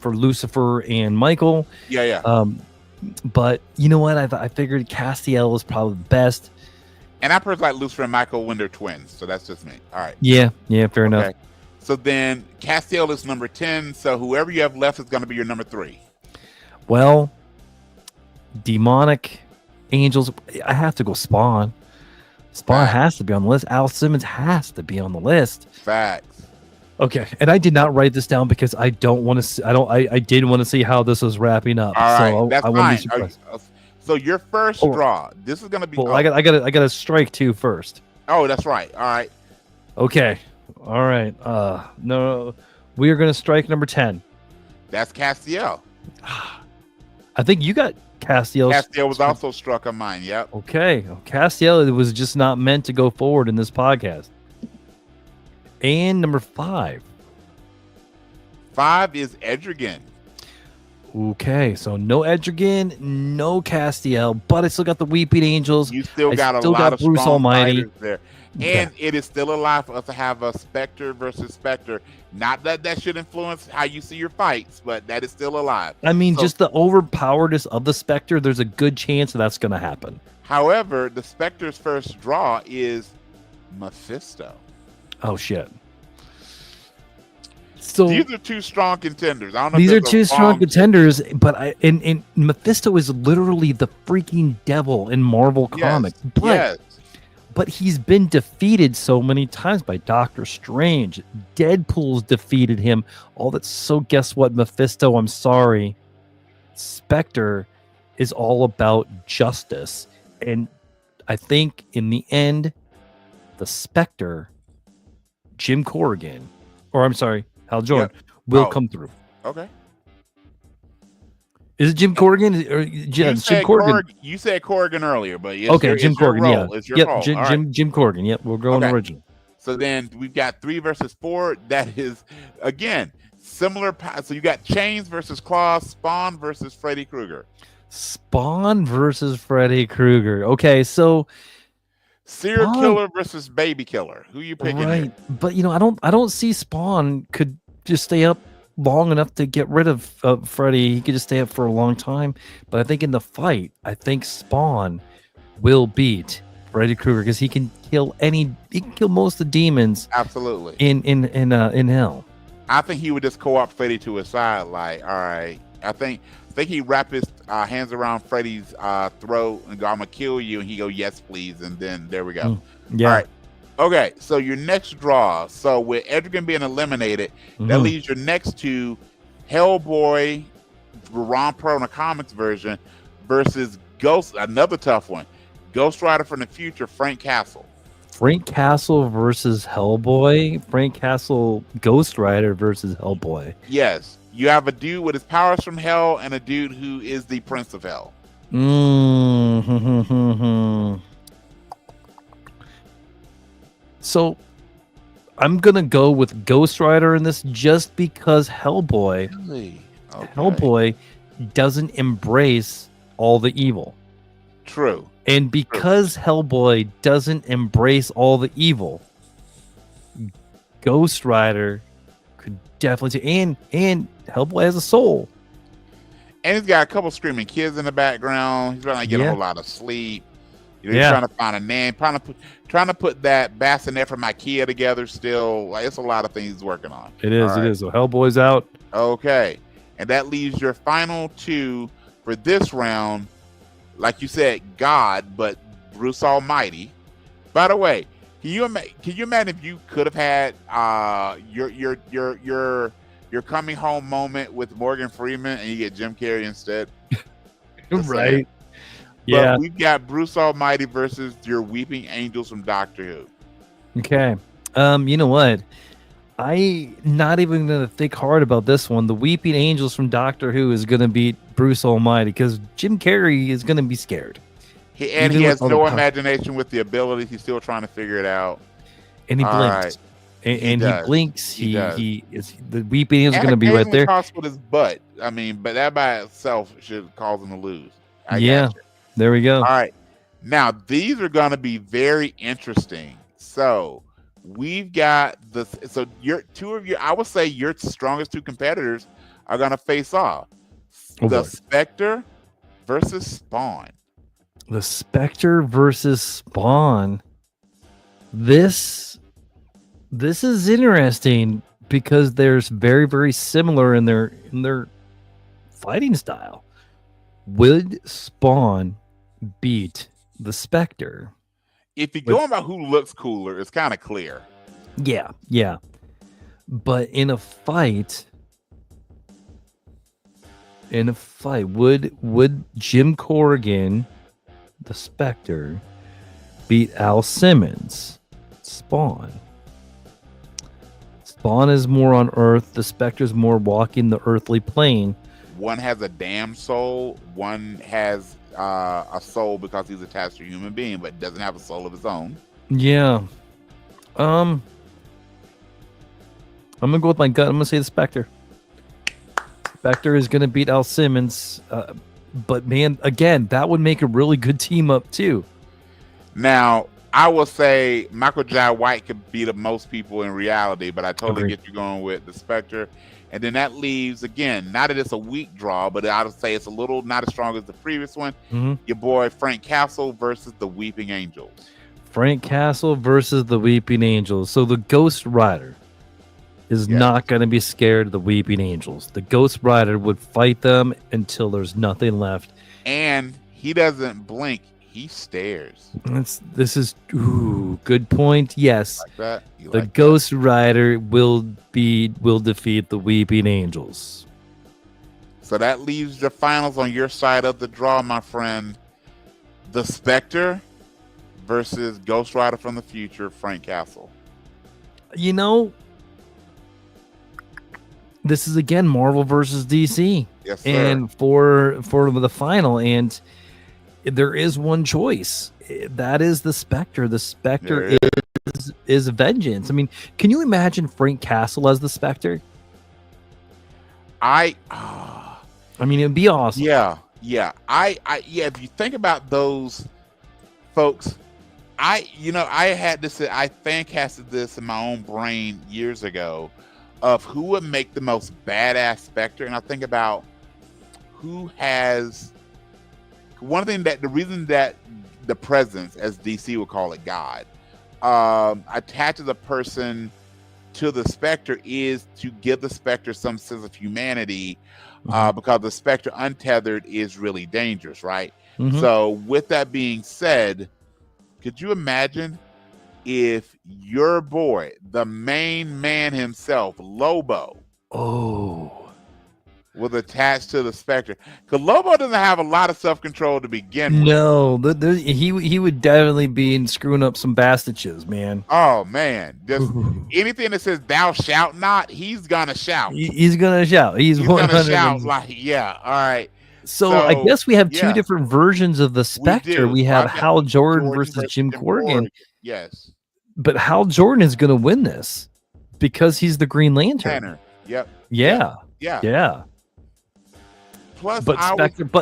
[SPEAKER 1] Lucifer and Michael.
[SPEAKER 2] Yeah.
[SPEAKER 1] But you know what? I figured Castiel was probably the best.
[SPEAKER 2] And I personally like Lucifer and Michael when they're twins. So that's just me. All right.
[SPEAKER 1] Yeah. Fair enough.
[SPEAKER 2] So then Castiel is number 10. So whoever you have left is going to be your number 3.
[SPEAKER 1] Well, demonic Angels. I have to go Spawn. Spawn has to be on the list. Al Simmons has to be on the list.
[SPEAKER 2] Facts.
[SPEAKER 1] Okay, and I did not write this down because I don't want to. I did want to see how this was wrapping up.
[SPEAKER 2] All right,
[SPEAKER 1] so
[SPEAKER 2] that's
[SPEAKER 1] I want to be
[SPEAKER 2] fine.
[SPEAKER 1] surprised.
[SPEAKER 2] So your first draw. This is gonna be.
[SPEAKER 1] Well, I got to strike 2 first.
[SPEAKER 2] Oh, that's right. All right.
[SPEAKER 1] Okay. All right. No, we are going to strike number 10.
[SPEAKER 2] That's Castiel.
[SPEAKER 1] I think you got Castiel.
[SPEAKER 2] Castiel was also struck on mine. Yep.
[SPEAKER 1] Okay. Castiel was just not meant to go forward in this podcast. And number 5.
[SPEAKER 2] 5 is Edrigan.
[SPEAKER 1] Okay, so no Edrigan, no Castiel, but I still got the Weeping Angels.
[SPEAKER 2] You still got a lot of Bruce Almighty there. And it is still alive for us to have a Spectre versus Spectre. Not that that should influence how you see your fights, but that is still alive.
[SPEAKER 1] I mean, just the overpoweredness of the Spectre, there's a good chance that's going to happen.
[SPEAKER 2] However, the Spectre's first draw is Mephisto.
[SPEAKER 1] Oh, shit. So
[SPEAKER 2] these are 2 strong contenders. I don't know.
[SPEAKER 1] These are 2 strong contenders, but and Mephisto is literally the freaking devil in Marvel Comics. But he's been defeated so many times by Doctor Strange. Deadpool's defeated him. All that. So guess what, Mephisto? I'm sorry. Spectre is all about justice, and I think in the end, the Spectre, Jim Corrigan, or I'm sorry, Hal Jordan, will come through.
[SPEAKER 2] Okay.
[SPEAKER 1] Is it Jim Corrigan or Jim Corrigan?
[SPEAKER 2] You said Corrigan earlier, but
[SPEAKER 1] Jim Corrigan. Yeah.
[SPEAKER 2] It's your role.
[SPEAKER 1] Jim Corrigan. Yep, we're going original.
[SPEAKER 2] So then we've got 3 versus 4. That is again similar. So you got Chains versus Claws, Spawn versus Freddy Krueger.
[SPEAKER 1] Spawn versus Freddy Krueger. Okay, so
[SPEAKER 2] serial killer versus baby killer. Who you picking?
[SPEAKER 1] Right, but I don't see Spawn could just stay up long enough to get rid of Freddy. He could just stay up for a long time. But I think in the fight, I think Spawn will beat Freddy Krueger because he can kill most of the demons.
[SPEAKER 2] Absolutely.
[SPEAKER 1] In hell.
[SPEAKER 2] I think he would just co-opt Freddy to his side. Like, all right, I think he wrap his hands around Freddy's throat and go, "I'm gonna kill you," and he go, "Yes, please," and then there we go.
[SPEAKER 1] Yeah.
[SPEAKER 2] All right. Okay, so your next draw. So with Edrigan being eliminated, that leaves your next 2, Hellboy, Ron Pro in the comics version, versus Ghost. Another tough one, Ghost Rider from the future, Frank Castle.
[SPEAKER 1] Frank Castle versus Hellboy. Frank Castle, Ghost Rider versus Hellboy.
[SPEAKER 2] Yes, you have a dude with his powers from hell and a dude who is the Prince of Hell.
[SPEAKER 1] So I'm gonna go with Ghost Rider in this just because Hellboy doesn't embrace all the evil.
[SPEAKER 2] True.
[SPEAKER 1] And because Hellboy doesn't embrace all the evil, Ghost Rider could definitely and Hellboy has a soul.
[SPEAKER 2] And he's got a couple screaming kids in the background. He's trying to get a whole lot of sleep. He's trying to find a name, trying to put that bassinet from IKEA together still. Like, it's a lot of things he's working on.
[SPEAKER 1] It is. So Hellboy's out.
[SPEAKER 2] Okay. And that leaves your final 2 for this round. Like you said, God, but Bruce Almighty. By the way, can you imagine if you could have had your coming home moment with Morgan Freeman and you get Jim Carrey instead?
[SPEAKER 1] Right.
[SPEAKER 2] Yeah. But we've got Bruce Almighty versus your Weeping Angels from Doctor Who.
[SPEAKER 1] Okay. You know what? I not even gonna think hard about this one. The Weeping Angels from Doctor Who is gonna beat Bruce Almighty because Jim Carrey is gonna be scared.
[SPEAKER 2] He has no imagination with the abilities. He's still trying to figure it out.
[SPEAKER 1] And he blinks. Right. And he blinks. He is the Weeping Angels going to be right there.
[SPEAKER 2] Toss with his butt. I mean, but that by itself should cause him to lose.
[SPEAKER 1] There we go.
[SPEAKER 2] All right. Now these are going to be very interesting. So we've got your 2 of your, I would say your strongest 2 competitors are going to face off. Spectre versus Spawn.
[SPEAKER 1] The Spectre versus Spawn. This is interesting because there's very, very similar in their fighting style. Would Spawn beat the Spectre.
[SPEAKER 2] If you're going about who looks cooler, it's kind of clear.
[SPEAKER 1] Yeah, yeah. But in a fight, would Jim Corrigan, the Spectre, beat Al Simmons, Spawn? Spawn is more on Earth. The Spectre's more walking the earthly plane.
[SPEAKER 2] One has a damn soul. One has a soul because he's attached to a human being, but doesn't have a soul of his own.
[SPEAKER 1] Yeah. I'm gonna go with my gut. I'm gonna say the Spectre. Spectre is gonna beat Al Simmons, but man, again, that would make a really good team up too.
[SPEAKER 2] Now, I will say Michael Jai White could beat up most people in reality, but I totally get you going with the Spectre. And then that leaves, again, not that it's a weak draw, but I would say it's a little not as strong as the previous one. Your boy Frank Castle versus the Weeping Angels.
[SPEAKER 1] Frank Castle versus the Weeping Angels. So the Ghost Rider is not going to be scared of the Weeping Angels. The Ghost Rider would fight them until there's nothing left.
[SPEAKER 2] And he doesn't blink. He stares.
[SPEAKER 1] This is good point. Yes,
[SPEAKER 2] like that?
[SPEAKER 1] The Ghost Rider will defeat the Weeping Angels.
[SPEAKER 2] So that leaves the finals on your side of the draw, my friend. The Spectre versus Ghost Rider from the future, Frank Castle.
[SPEAKER 1] You know, this is again Marvel versus DC.
[SPEAKER 2] Yes, sir.
[SPEAKER 1] And for the final, and there is one choice. That is the Spectre. The Spectre is vengeance. I mean, can you imagine Frank Castle as the Spectre? I mean, it'd be awesome.
[SPEAKER 2] Yeah. If you think about those folks, I had this. I fan casted this in my own brain years ago of who would make the most badass Spectre, and I think about who has. One thing the reason that the presence, as DC would call it, God, attaches a person to the Spectre is to give the Spectre some sense of humanity, because the Spectre untethered is really dangerous, right? So with that being said, could you imagine if your boy, the main man himself, Lobo, was attached to the Spectre? Because Lobo doesn't have a lot of self-control to begin with.
[SPEAKER 1] No, he would definitely be screwing up some bastages, man.
[SPEAKER 2] Oh man, just anything that says "thou shalt not," he's gonna shout.
[SPEAKER 1] He's gonna shout. He's
[SPEAKER 2] gonna shout like, yeah. All right.
[SPEAKER 1] So I guess we have two different versions of the Spectre. We have Hal Jordan versus Jim Corrigan.
[SPEAKER 2] Yes.
[SPEAKER 1] But Hal Jordan is gonna win this because he's the Green Lantern.
[SPEAKER 2] Yep.
[SPEAKER 1] Yeah.
[SPEAKER 2] Plus,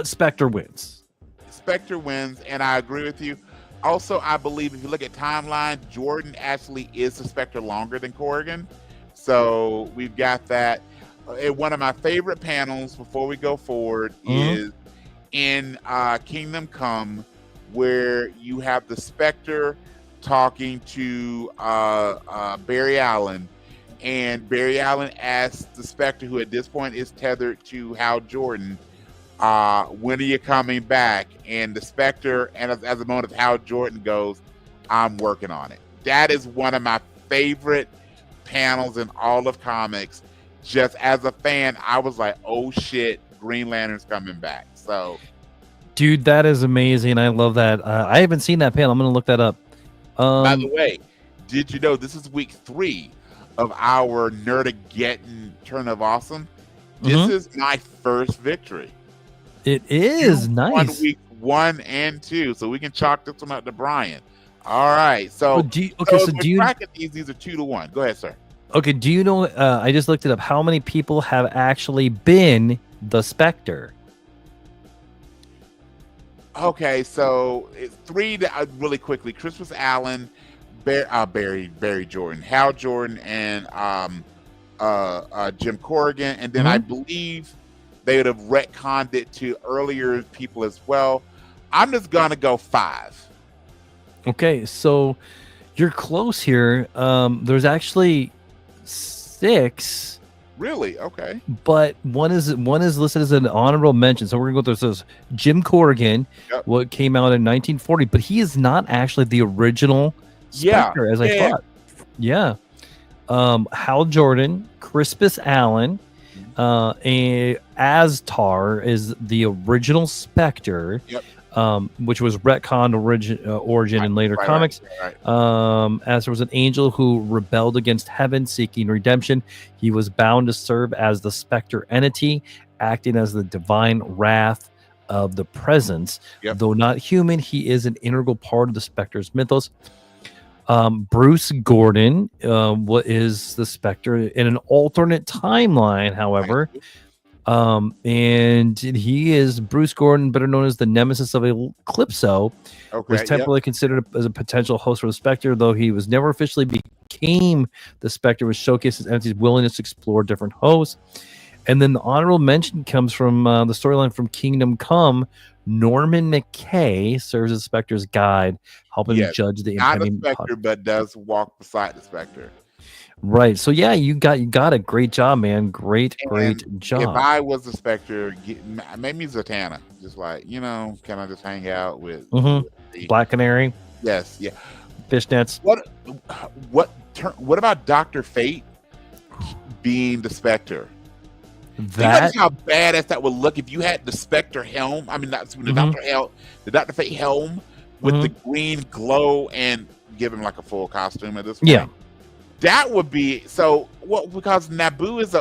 [SPEAKER 1] Spectre wins.
[SPEAKER 2] Spectre wins, and I agree with you. Also, I believe if you look at timeline, Jordan actually is the Spectre longer than Corrigan. So we've got that. One of my favorite panels before we go forward is in Kingdom Come, where you have the Spectre talking to Barry Allen. And Barry Allen asks the Spectre, who at this point is tethered to Hal Jordan, when are you coming back? And the Spectre, and as a moment of Hal Jordan goes, I'm working on it. That is one of my favorite panels in all of comics. Just as a fan, I was like, oh shit, Green Lantern's coming back. So,
[SPEAKER 1] dude, that is amazing. I love that. I haven't seen that panel. I'm going to look that up.
[SPEAKER 2] By the way, did you know this is week 3 of our Nerd-A-getton Turn of Awesome? This is my first victory.
[SPEAKER 1] It is nice.
[SPEAKER 2] Week 1 and 2, so we can chalk this one up to Brian. All right. So,
[SPEAKER 1] do you
[SPEAKER 2] bracket these are 2-1. Go ahead, sir.
[SPEAKER 1] Okay. Do you know? I just looked it up. How many people have actually been the Spectre?
[SPEAKER 2] Okay, so it's 3 really quickly. Christmas Allen, Barry Jordan, Hal Jordan, and Jim Corrigan, and then I believe they would have retconned it to earlier people as well. I'm just gonna go 5.
[SPEAKER 1] Okay, so you're close here. There's actually 6
[SPEAKER 2] Really? Okay.
[SPEAKER 1] but one is listed as an honorable mention. So we're gonna go through this. Jim Corrigan,
[SPEAKER 2] Yep.
[SPEAKER 1] what came out in 1940, but he is not actually the original
[SPEAKER 2] Yeah.
[SPEAKER 1] Spectre, as I
[SPEAKER 2] Yeah.
[SPEAKER 1] thought. Yeah. Hal Jordan, Crispus Allen, and Astar is the original Spectre.
[SPEAKER 2] Yep.
[SPEAKER 1] Which was retconned origin in later comics.
[SPEAKER 2] Right.
[SPEAKER 1] As there was an angel who rebelled against heaven, seeking redemption. He was bound to serve as the Spectre entity, acting as the divine wrath of the presence.
[SPEAKER 2] Yep.
[SPEAKER 1] Though not human, he is an integral part of the Spectre's mythos. Bruce Gordon, what is the Spectre in an alternate timeline, however. And he is Bruce Gordon, better known as the nemesis of Eclipso, was temporarily considered as a potential host for the Spectre, though he was never officially became the Spectre, which showcases entity's willingness to explore different hosts. And then the honorable mention comes from the storyline from Kingdom Come. Norman McKay serves as Spectre's guide, helping judge the impending.
[SPEAKER 2] Not a Spectre, but does walk beside the Spectre.
[SPEAKER 1] Right. So yeah, you got a great job, man. Great job.
[SPEAKER 2] If I was the Spectre, make me Zatanna. Just like, can I just hang out with
[SPEAKER 1] Black Canary?
[SPEAKER 2] Yes, yeah.
[SPEAKER 1] Fishnets.
[SPEAKER 2] What about Dr. Fate being the Spectre?
[SPEAKER 1] That
[SPEAKER 2] how badass that would look if you had the Spectre helm. I mean, that's the Dr. Fate helm with the green glow and give him like a full costume at this point.
[SPEAKER 1] Yeah.
[SPEAKER 2] That would be so. Well, because Naboo is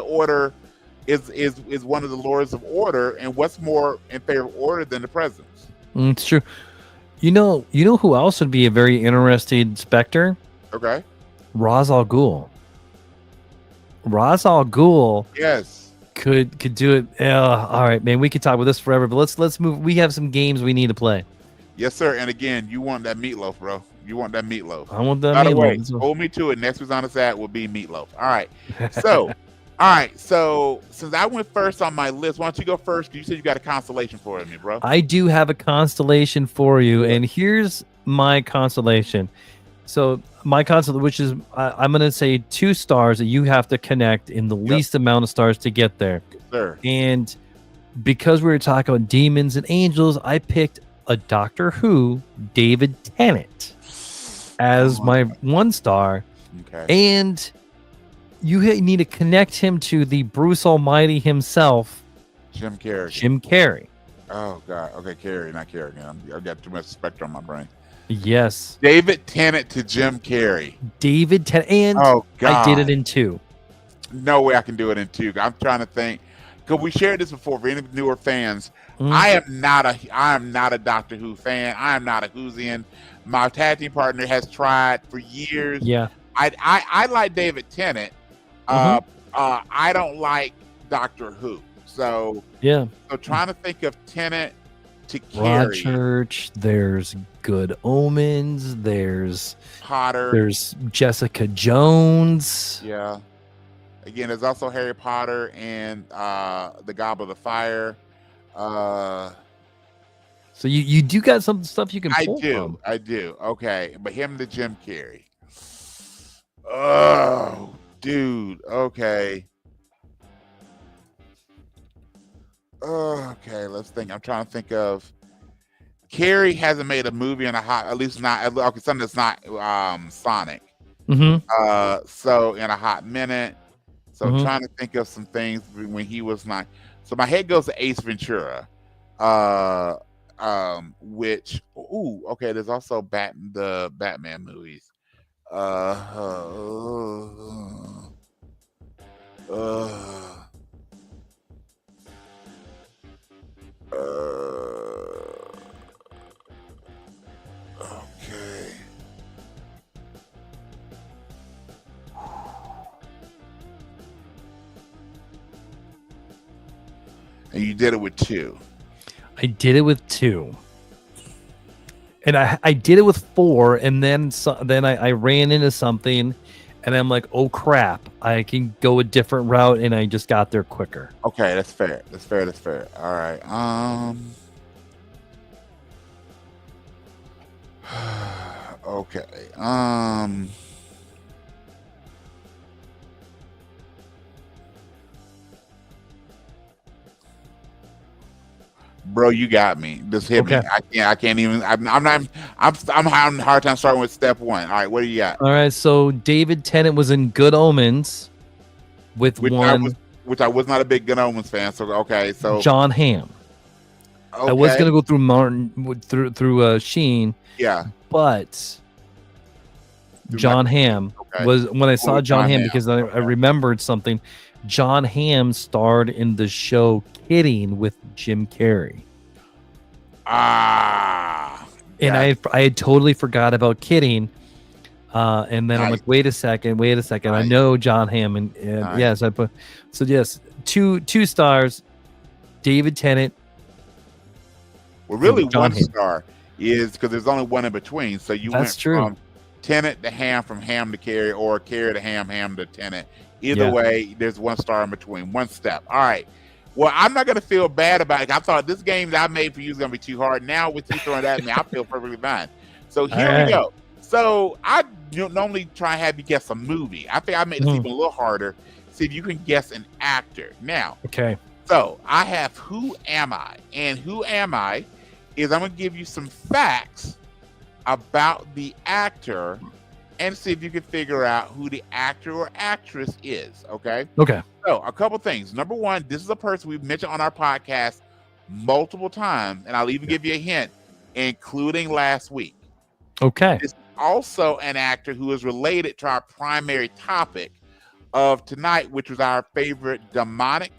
[SPEAKER 2] is one of the lords of order, and what's more in favor of order than the presence?
[SPEAKER 1] It's true. You know who else would be a very interesting Spectre?
[SPEAKER 2] Okay,
[SPEAKER 1] Ra's al Ghul. Ra's al Ghul.
[SPEAKER 2] Yes.
[SPEAKER 1] Could do it. All right, man. We could talk about this forever, but let's move. We have some games we need to play.
[SPEAKER 2] Yes, sir. And again, you want that meatloaf, bro. You want that meatloaf.
[SPEAKER 1] I want that
[SPEAKER 2] By the
[SPEAKER 1] meatloaf.
[SPEAKER 2] way, hold me to it. Next week's on the set will be meatloaf. All right. So, since I went first on my list, why don't you go first? You said you got a constellation for me, bro.
[SPEAKER 1] I do have a constellation for you, and here's my constellation. So my constellation, which is I'm going to say 2 stars that you have to connect in the least amount of stars to get there.
[SPEAKER 2] Yes, sir.
[SPEAKER 1] And because we were talking about demons and angels, I picked a Doctor Who David Tennant as my 1 star.
[SPEAKER 2] Okay.
[SPEAKER 1] And you need to connect him to the Bruce Almighty himself,
[SPEAKER 2] Jim Carrey.
[SPEAKER 1] Jim Carrey.
[SPEAKER 2] Oh God. Okay, Carrey, not Kerrigan. I've got too much Spectre on my brain.
[SPEAKER 1] Yes.
[SPEAKER 2] David Tennant to Jim Carrey.
[SPEAKER 1] David Tennant. And
[SPEAKER 2] oh God.
[SPEAKER 1] I did it in 2.
[SPEAKER 2] No way I can do it in 2. I'm trying to think. Because we shared this before for any newer fans. I am not a Doctor Who fan. I am not a Whoosian. My tag team partner has tried for years.
[SPEAKER 1] Yeah.
[SPEAKER 2] I like David Tennant. I don't like Doctor Who. So trying to think of Tennant to Carrey.
[SPEAKER 1] Broadchurch, there's Good Omens, there's
[SPEAKER 2] Potter,
[SPEAKER 1] there's Jessica Jones.
[SPEAKER 2] Yeah. Again, there's also Harry Potter and the Goblet of Fire.
[SPEAKER 1] So you do got some stuff you can pull from.
[SPEAKER 2] I do. Okay, but him to Jim Carrey. Oh, dude. Okay. Okay, let's think. I'm trying to think of. Carrey hasn't made a movie in at least not something that's not Sonic. So in a hot minute. So I'm trying to think of some things when he was not. So my head goes to Ace Ventura. Which okay, there's also the Batman movies. Okay. And you did it with 2.
[SPEAKER 1] I did it with 2. And I did it with 4, and then I ran into something, and I'm like, oh crap, I can go a different route, and I just got there quicker.
[SPEAKER 2] Okay, that's fair. All right. Okay. Bro, you got me. Just hit me.
[SPEAKER 1] Okay.
[SPEAKER 2] I can't even. I'm not. I'm having a hard time starting with step one. All right, what do you got?
[SPEAKER 1] All right. So David Tennant was in Good Omens with
[SPEAKER 2] Which I was not a big Good Omens fan. So okay, so
[SPEAKER 1] John Hamm.
[SPEAKER 2] okay.
[SPEAKER 1] I was gonna go through Martin through Sheen,
[SPEAKER 2] Yeah.
[SPEAKER 1] but John Hamm was when I saw John Hamm because I remembered something. John Hamm starred in the show Kidding with Jim Carrey. And I had totally forgot about Kidding. And then I'm like, wait a second. I know John Hamm, and yes, I put yes, two stars. David Tennant.
[SPEAKER 2] Well, really, one star is because there's only one in between. So you went from Tennant to Ham, from Ham to Carrey, or Carrey to Ham to Tennant. Either way, there's one star in between. One step. All right. Well, I'm not going to feel bad about it. I thought this game that I made for you is going to be too hard. Now, with you throwing that at me, I feel perfectly fine. So here we go. So I normally try and have you guess a movie. I think I made this even a little harder. See if you can guess an actor. Now, so I have Who Am I? And Who Am I is I'm going to give you some facts about the actor and see if you can figure out who the actor or actress is. Okay. So a couple things. Number one, this is a person we've mentioned on our podcast multiple times, and I'll even give you a hint, including last week. It's also an actor who is related to our primary topic of tonight, which was our favorite demonic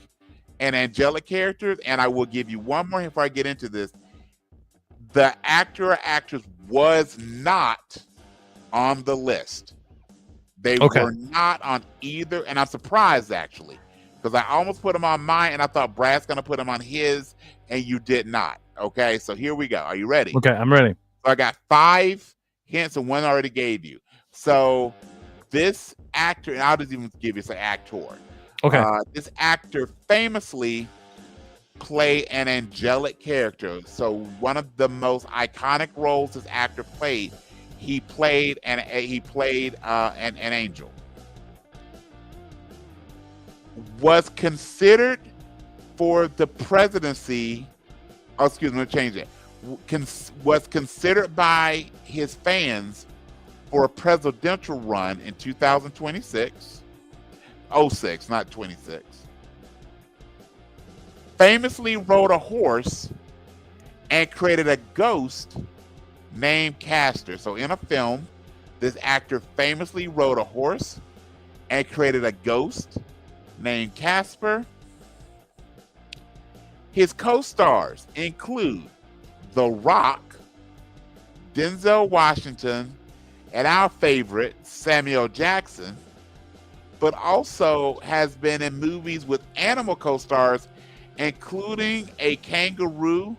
[SPEAKER 2] and angelic characters. And I will give you one more before I get into this. The actor or actress was not on the list. They were not on either, and I'm surprised actually, because I almost put them on mine, and I thought Brad's gonna put them on his, and you did not. Okay, so here we go. Are you ready?
[SPEAKER 1] Okay, I'm ready.
[SPEAKER 2] So I got 5 hints, and one I already gave you. So this actor, and I'll just even give you an actor. This actor famously played an angelic character. So one of the most iconic roles this actor played, he played an angel. Was considered for the presidency. Oh, excuse me, let me change it. Was considered by his fans for a presidential run in 2026. 06, not 26. Famously rode a horse and created a ghost named Castor. So in a film, this actor famously rode a horse and created a ghost named Casper. His co-stars include The Rock, Denzel Washington, and our favorite Samuel Jackson, but also has been in movies with animal co-stars, including a kangaroo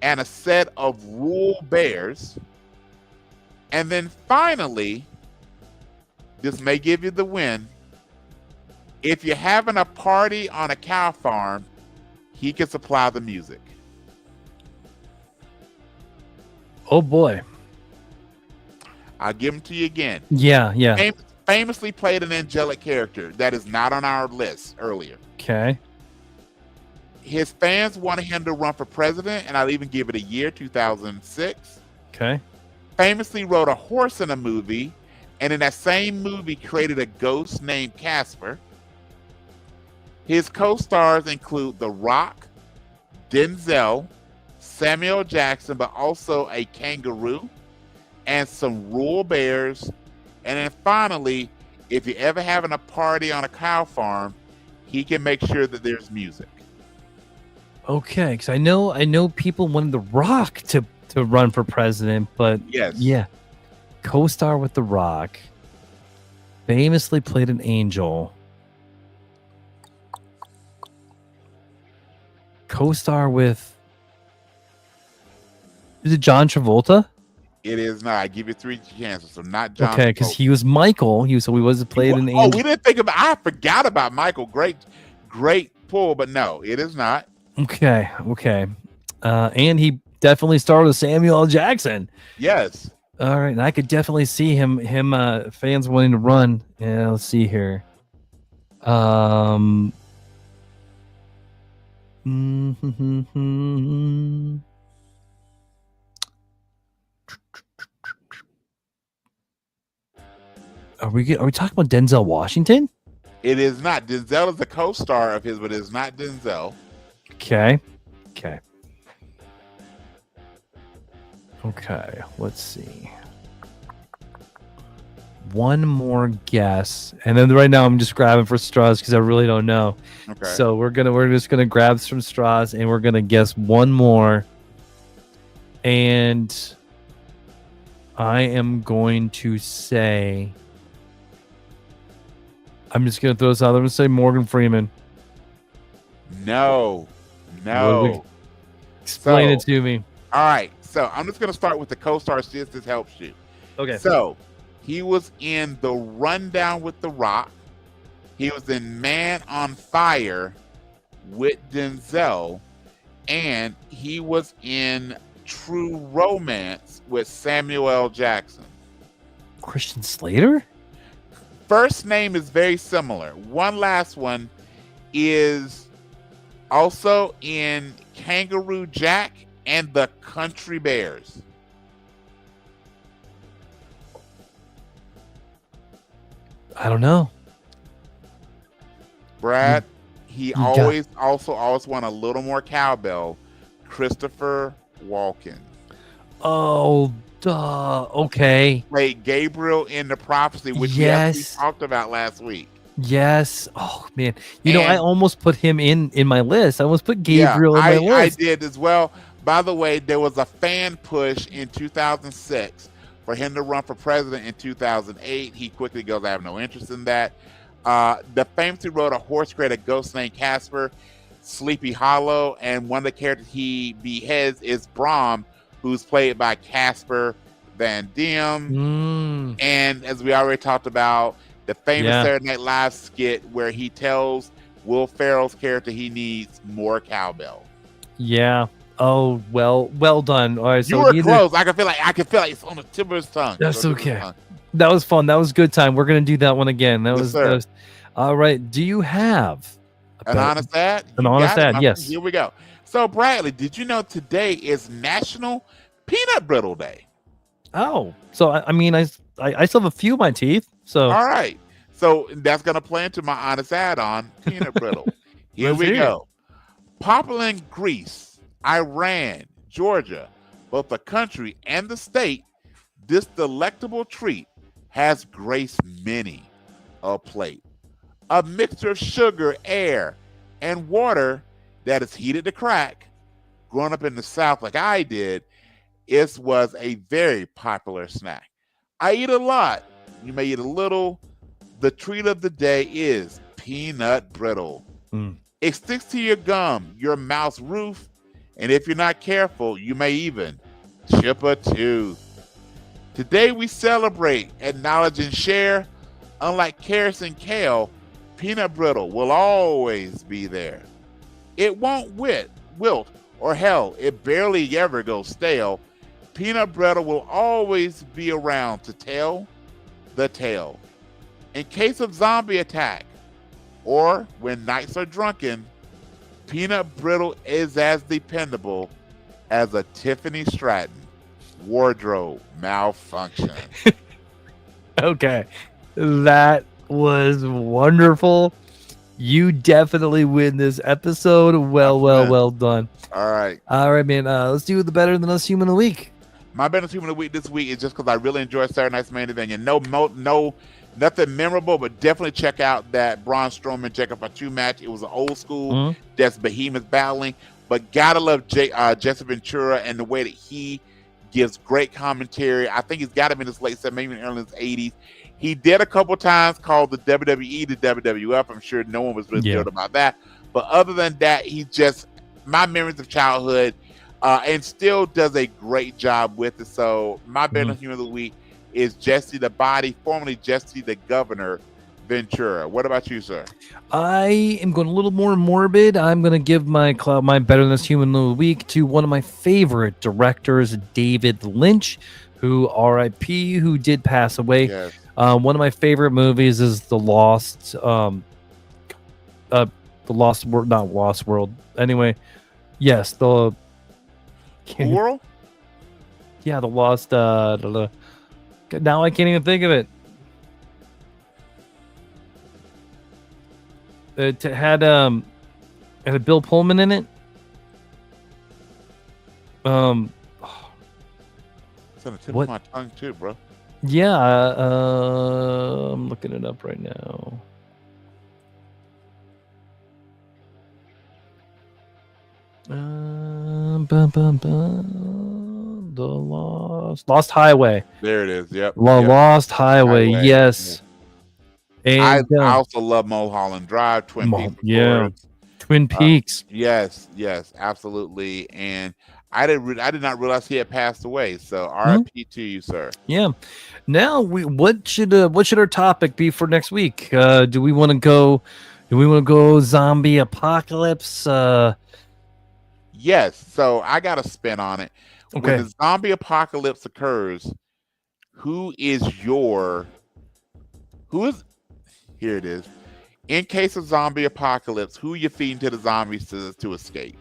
[SPEAKER 2] and a set of rule bears. And then finally, this may give you the win. If you're having a party on a cow farm, he can supply the music.
[SPEAKER 1] Oh boy.
[SPEAKER 2] I'll give him to you again.
[SPEAKER 1] Yeah.
[SPEAKER 2] Famously played an angelic character that is not on our list earlier.
[SPEAKER 1] Okay.
[SPEAKER 2] His fans wanted him to run for president, and I'll even give it a year, 2006.
[SPEAKER 1] Okay.
[SPEAKER 2] Famously rode a horse in a movie, and in that same movie created a ghost named Casper. His co-stars include The Rock, Denzel, Samuel Jackson, but also a kangaroo and some rule bears. And then finally, if you're ever having a party on a cow farm, he can make sure that there's music.
[SPEAKER 1] Okay, because I know people wanted The Rock to run for president, but yeah, co-star with The Rock, famously played an angel, co-star with, is it John Travolta?
[SPEAKER 2] It is not. I give you 3 chances, so not John.
[SPEAKER 1] Okay, because he was Michael. So he was played an angel.
[SPEAKER 2] Oh, we didn't think about. I forgot about Michael. Great pull, but no, it is not.
[SPEAKER 1] Okay. And he definitely starred with Samuel L. Jackson.
[SPEAKER 2] Yes.
[SPEAKER 1] All right, and I could definitely see him fans wanting to run. Yeah, let's see here. Mm-hmm. Are we talking about Denzel Washington?
[SPEAKER 2] It is not. Denzel is a co-star of his, but it is not Denzel.
[SPEAKER 1] Okay. Let's see. One more guess, and then right now I'm just grabbing for straws because I really don't know.
[SPEAKER 2] Okay.
[SPEAKER 1] So we're just gonna grab some straws and we're gonna guess one more. And I am going to say, I'm just gonna throw this out there and say Morgan Freeman.
[SPEAKER 2] No.
[SPEAKER 1] Explain it to me.
[SPEAKER 2] All right. So I'm just gonna start with the co-stars. See if this helps you.
[SPEAKER 1] Okay.
[SPEAKER 2] So he was in The Rundown with The Rock. He was in Man on Fire with Denzel, and he was in True Romance with Samuel L. Jackson.
[SPEAKER 1] Christian Slater?
[SPEAKER 2] First name is very similar. One last one is also in Kangaroo Jack and the Country Bears.
[SPEAKER 1] I don't know.
[SPEAKER 2] Brad, he always want a little more cowbell. Christopher Walken.
[SPEAKER 1] Oh, duh. Okay.
[SPEAKER 2] Played Gabriel in The Prophecy, which we actually talked about last week.
[SPEAKER 1] Yes. Oh man. You know, I almost put him in my list. I almost put Gabriel in my list.
[SPEAKER 2] I did as well. By the way, there was a fan push in 2006 for him to run for president in 2008. He quickly goes, I have no interest in that. The famously rode a horse created ghost named Casper, Sleepy Hollow, and one of the characters he beheads is Brom, who's played by Casper Van Diem. And as we already talked about, the famous Saturday Night Live skit where he tells Will Ferrell's character he needs more cowbell.
[SPEAKER 1] Yeah. Oh, well done. All right,
[SPEAKER 2] you were close. I can feel like it's on the tip of his tongue.
[SPEAKER 1] That's okay. That was fun. That was a good time. Wethat was again. That was all right. Do you have
[SPEAKER 2] an honest ad?
[SPEAKER 1] An honest ad, yes.
[SPEAKER 2] Here we go. So, Bradley, did you know today is National Peanut Brittle Day?
[SPEAKER 1] Oh, so I mean, I still have a few in my teeth. So
[SPEAKER 2] all right. So that's gonna play into my honest ad on peanut brittle. Here we go. Popular in Greece, Iran, Georgia, both the country and the state, this delectable treat has graced many a plate. A mixture of sugar, air, and water that is heated to crack. Growing up in the South like I did, it was a very popular snack. I eat a lot. You may eat a little. The treat of the day is peanut brittle. It sticks to your gum, your mouth's roof, and if you're not careful, you may even chip a tooth. Today we celebrate, acknowledge, and share. Unlike carrots and kale, peanut brittle will always be there. It won't wilt, or hell, it barely ever goes stale. Peanut brittle will always be around to tell the tale. In case of zombie attack, or when nights are drunken, peanut brittle is as dependable as a Tiffany Stratton wardrobe malfunction.
[SPEAKER 1] Okay, that was wonderful. You definitely win this episode. Well done.
[SPEAKER 2] All right,
[SPEAKER 1] man. Let's do the Better Than Us Human of the Week.
[SPEAKER 2] My Better Than Us Human of the Week this week is just because I really enjoyed Saturday Night's Main Event. No, nothing memorable, but definitely check out that Braun Strowman Jacob Fatu match. It was an old school, that's behemoth battling, but gotta love Jesse Ventura and the way that he gives great commentary. I think he's got him in his late 70s, maybe in early 80s. He did a couple times called the WWE to WWF. I'm sure no one was really thrilled about that. But other than that, he just, my memories of childhood, and still does a great job with it. So my Better Human of the Week is Jesse the Body, formerly Jesse the Governor Ventura. What about you, sir? I
[SPEAKER 1] am going a little more morbid. I'm going to give my Better Than This Human of the Week to one of my favorite directors, David Lynch, who R.I.P., who did pass away. Yes. One of my favorite movies is The Lost The Lost World, not Lost World. Anyway, yes, the
[SPEAKER 2] World?
[SPEAKER 1] Yeah, the Lost. Now I can't even think of it. It had Bill Pullman in it.
[SPEAKER 2] It's on the tip
[SPEAKER 1] What?
[SPEAKER 2] of my tongue too, bro.
[SPEAKER 1] Yeah, I'm looking it up right now. The Lost Highway.
[SPEAKER 2] There it is. Yep.
[SPEAKER 1] The
[SPEAKER 2] yep.
[SPEAKER 1] Lost Highway.
[SPEAKER 2] Highway.
[SPEAKER 1] Yes. And
[SPEAKER 2] I also love Mulholland Drive, Twin Peaks. Of course.
[SPEAKER 1] Twin Peaks.
[SPEAKER 2] Yes, absolutely. And I did not realize he had passed away. So R.I.P. to you, sir.
[SPEAKER 1] Yeah. Now what should our topic be for next week? Do we want to go zombie apocalypse?
[SPEAKER 2] Yes. So I got a spin on it.
[SPEAKER 1] Okay.
[SPEAKER 2] When the zombie apocalypse occurs, here it is. In case of zombie apocalypse, who you feeding to the zombies to escape?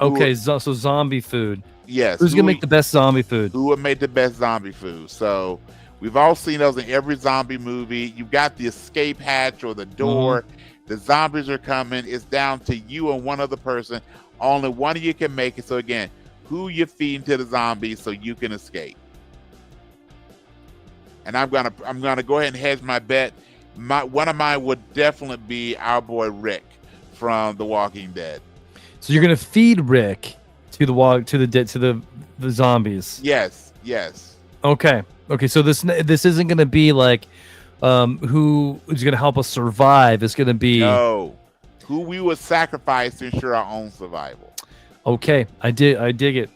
[SPEAKER 1] Okay, so zombie food.
[SPEAKER 2] Yes.
[SPEAKER 1] Who's gonna make the best zombie food?
[SPEAKER 2] Who would make the best zombie food? So we've all seen those in every zombie movie. You've got the escape hatch or the door. The zombies are coming. It's down to you and one other person. Only one of you can make it. So again, who you feeding to the zombies so you can escape? And I'm gonna go ahead and hedge my bet. One of mine would definitely be our boy Rick from The Walking Dead.
[SPEAKER 1] So you're gonna feed Rick to the zombies.
[SPEAKER 2] Yes.
[SPEAKER 1] Okay. So this isn't gonna be like who is gonna help us survive. It's gonna be
[SPEAKER 2] who we would sacrifice to ensure our own survival.
[SPEAKER 1] Okay, I dig it.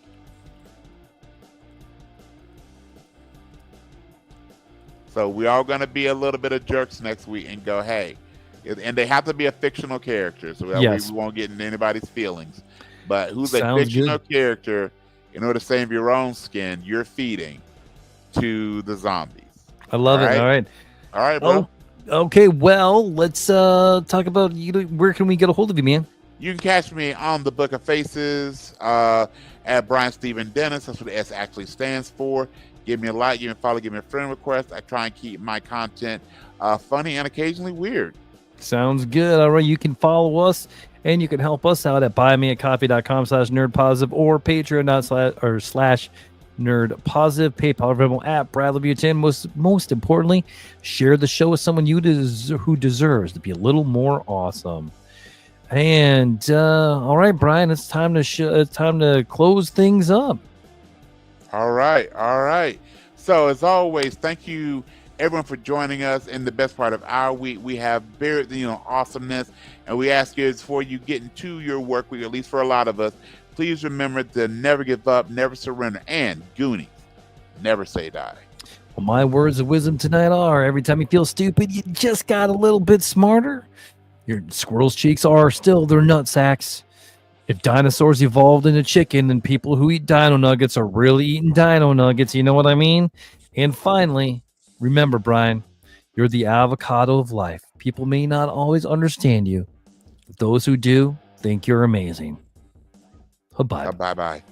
[SPEAKER 2] So we're all going to be a little bit of jerks next week and go, hey, and they have to be a fictional character, so that way we won't get in anybody's feelings. But who's a fictional character, in order to save your own skin, you're feeding to the zombies.
[SPEAKER 1] I love it. All right,
[SPEAKER 2] bro.
[SPEAKER 1] Okay, well, let's talk about where can we get a hold of you, man?
[SPEAKER 2] You can catch me on the Book of Faces at Brian Stephen Dennis. That's what the S actually stands for. Give me a like, give me a follow, give me a friend request. I try and keep my content funny and occasionally weird.
[SPEAKER 1] Sounds good. All right, you can follow us and you can help us out at buymeacoffee.com/nerdpositive or patreon.com/nerdpositive. PayPal available at Bradley Buchanan. Most importantly, share the show with someone who deserves to be a little more awesome. And all right, Brian, it's time to close things up.
[SPEAKER 2] All right. So as always, thank you everyone for joining us in the best part of our week. We have buried awesomeness, and we ask you before you get into your work week, at least for a lot of us, please remember to never give up, never surrender, and Goonies, never say die.
[SPEAKER 1] Well, my words of wisdom tonight are: every time you feel stupid, you just got a little bit smarter. Your squirrel's cheeks are still their nut sacks. If dinosaurs evolved into chicken, then people who eat dino nuggets are really eating dino nuggets. You know what I mean? And finally, remember, Brian, you're the avocado of life. People may not always understand you, but those who do think you're amazing. Bye-bye.
[SPEAKER 2] Bye-bye.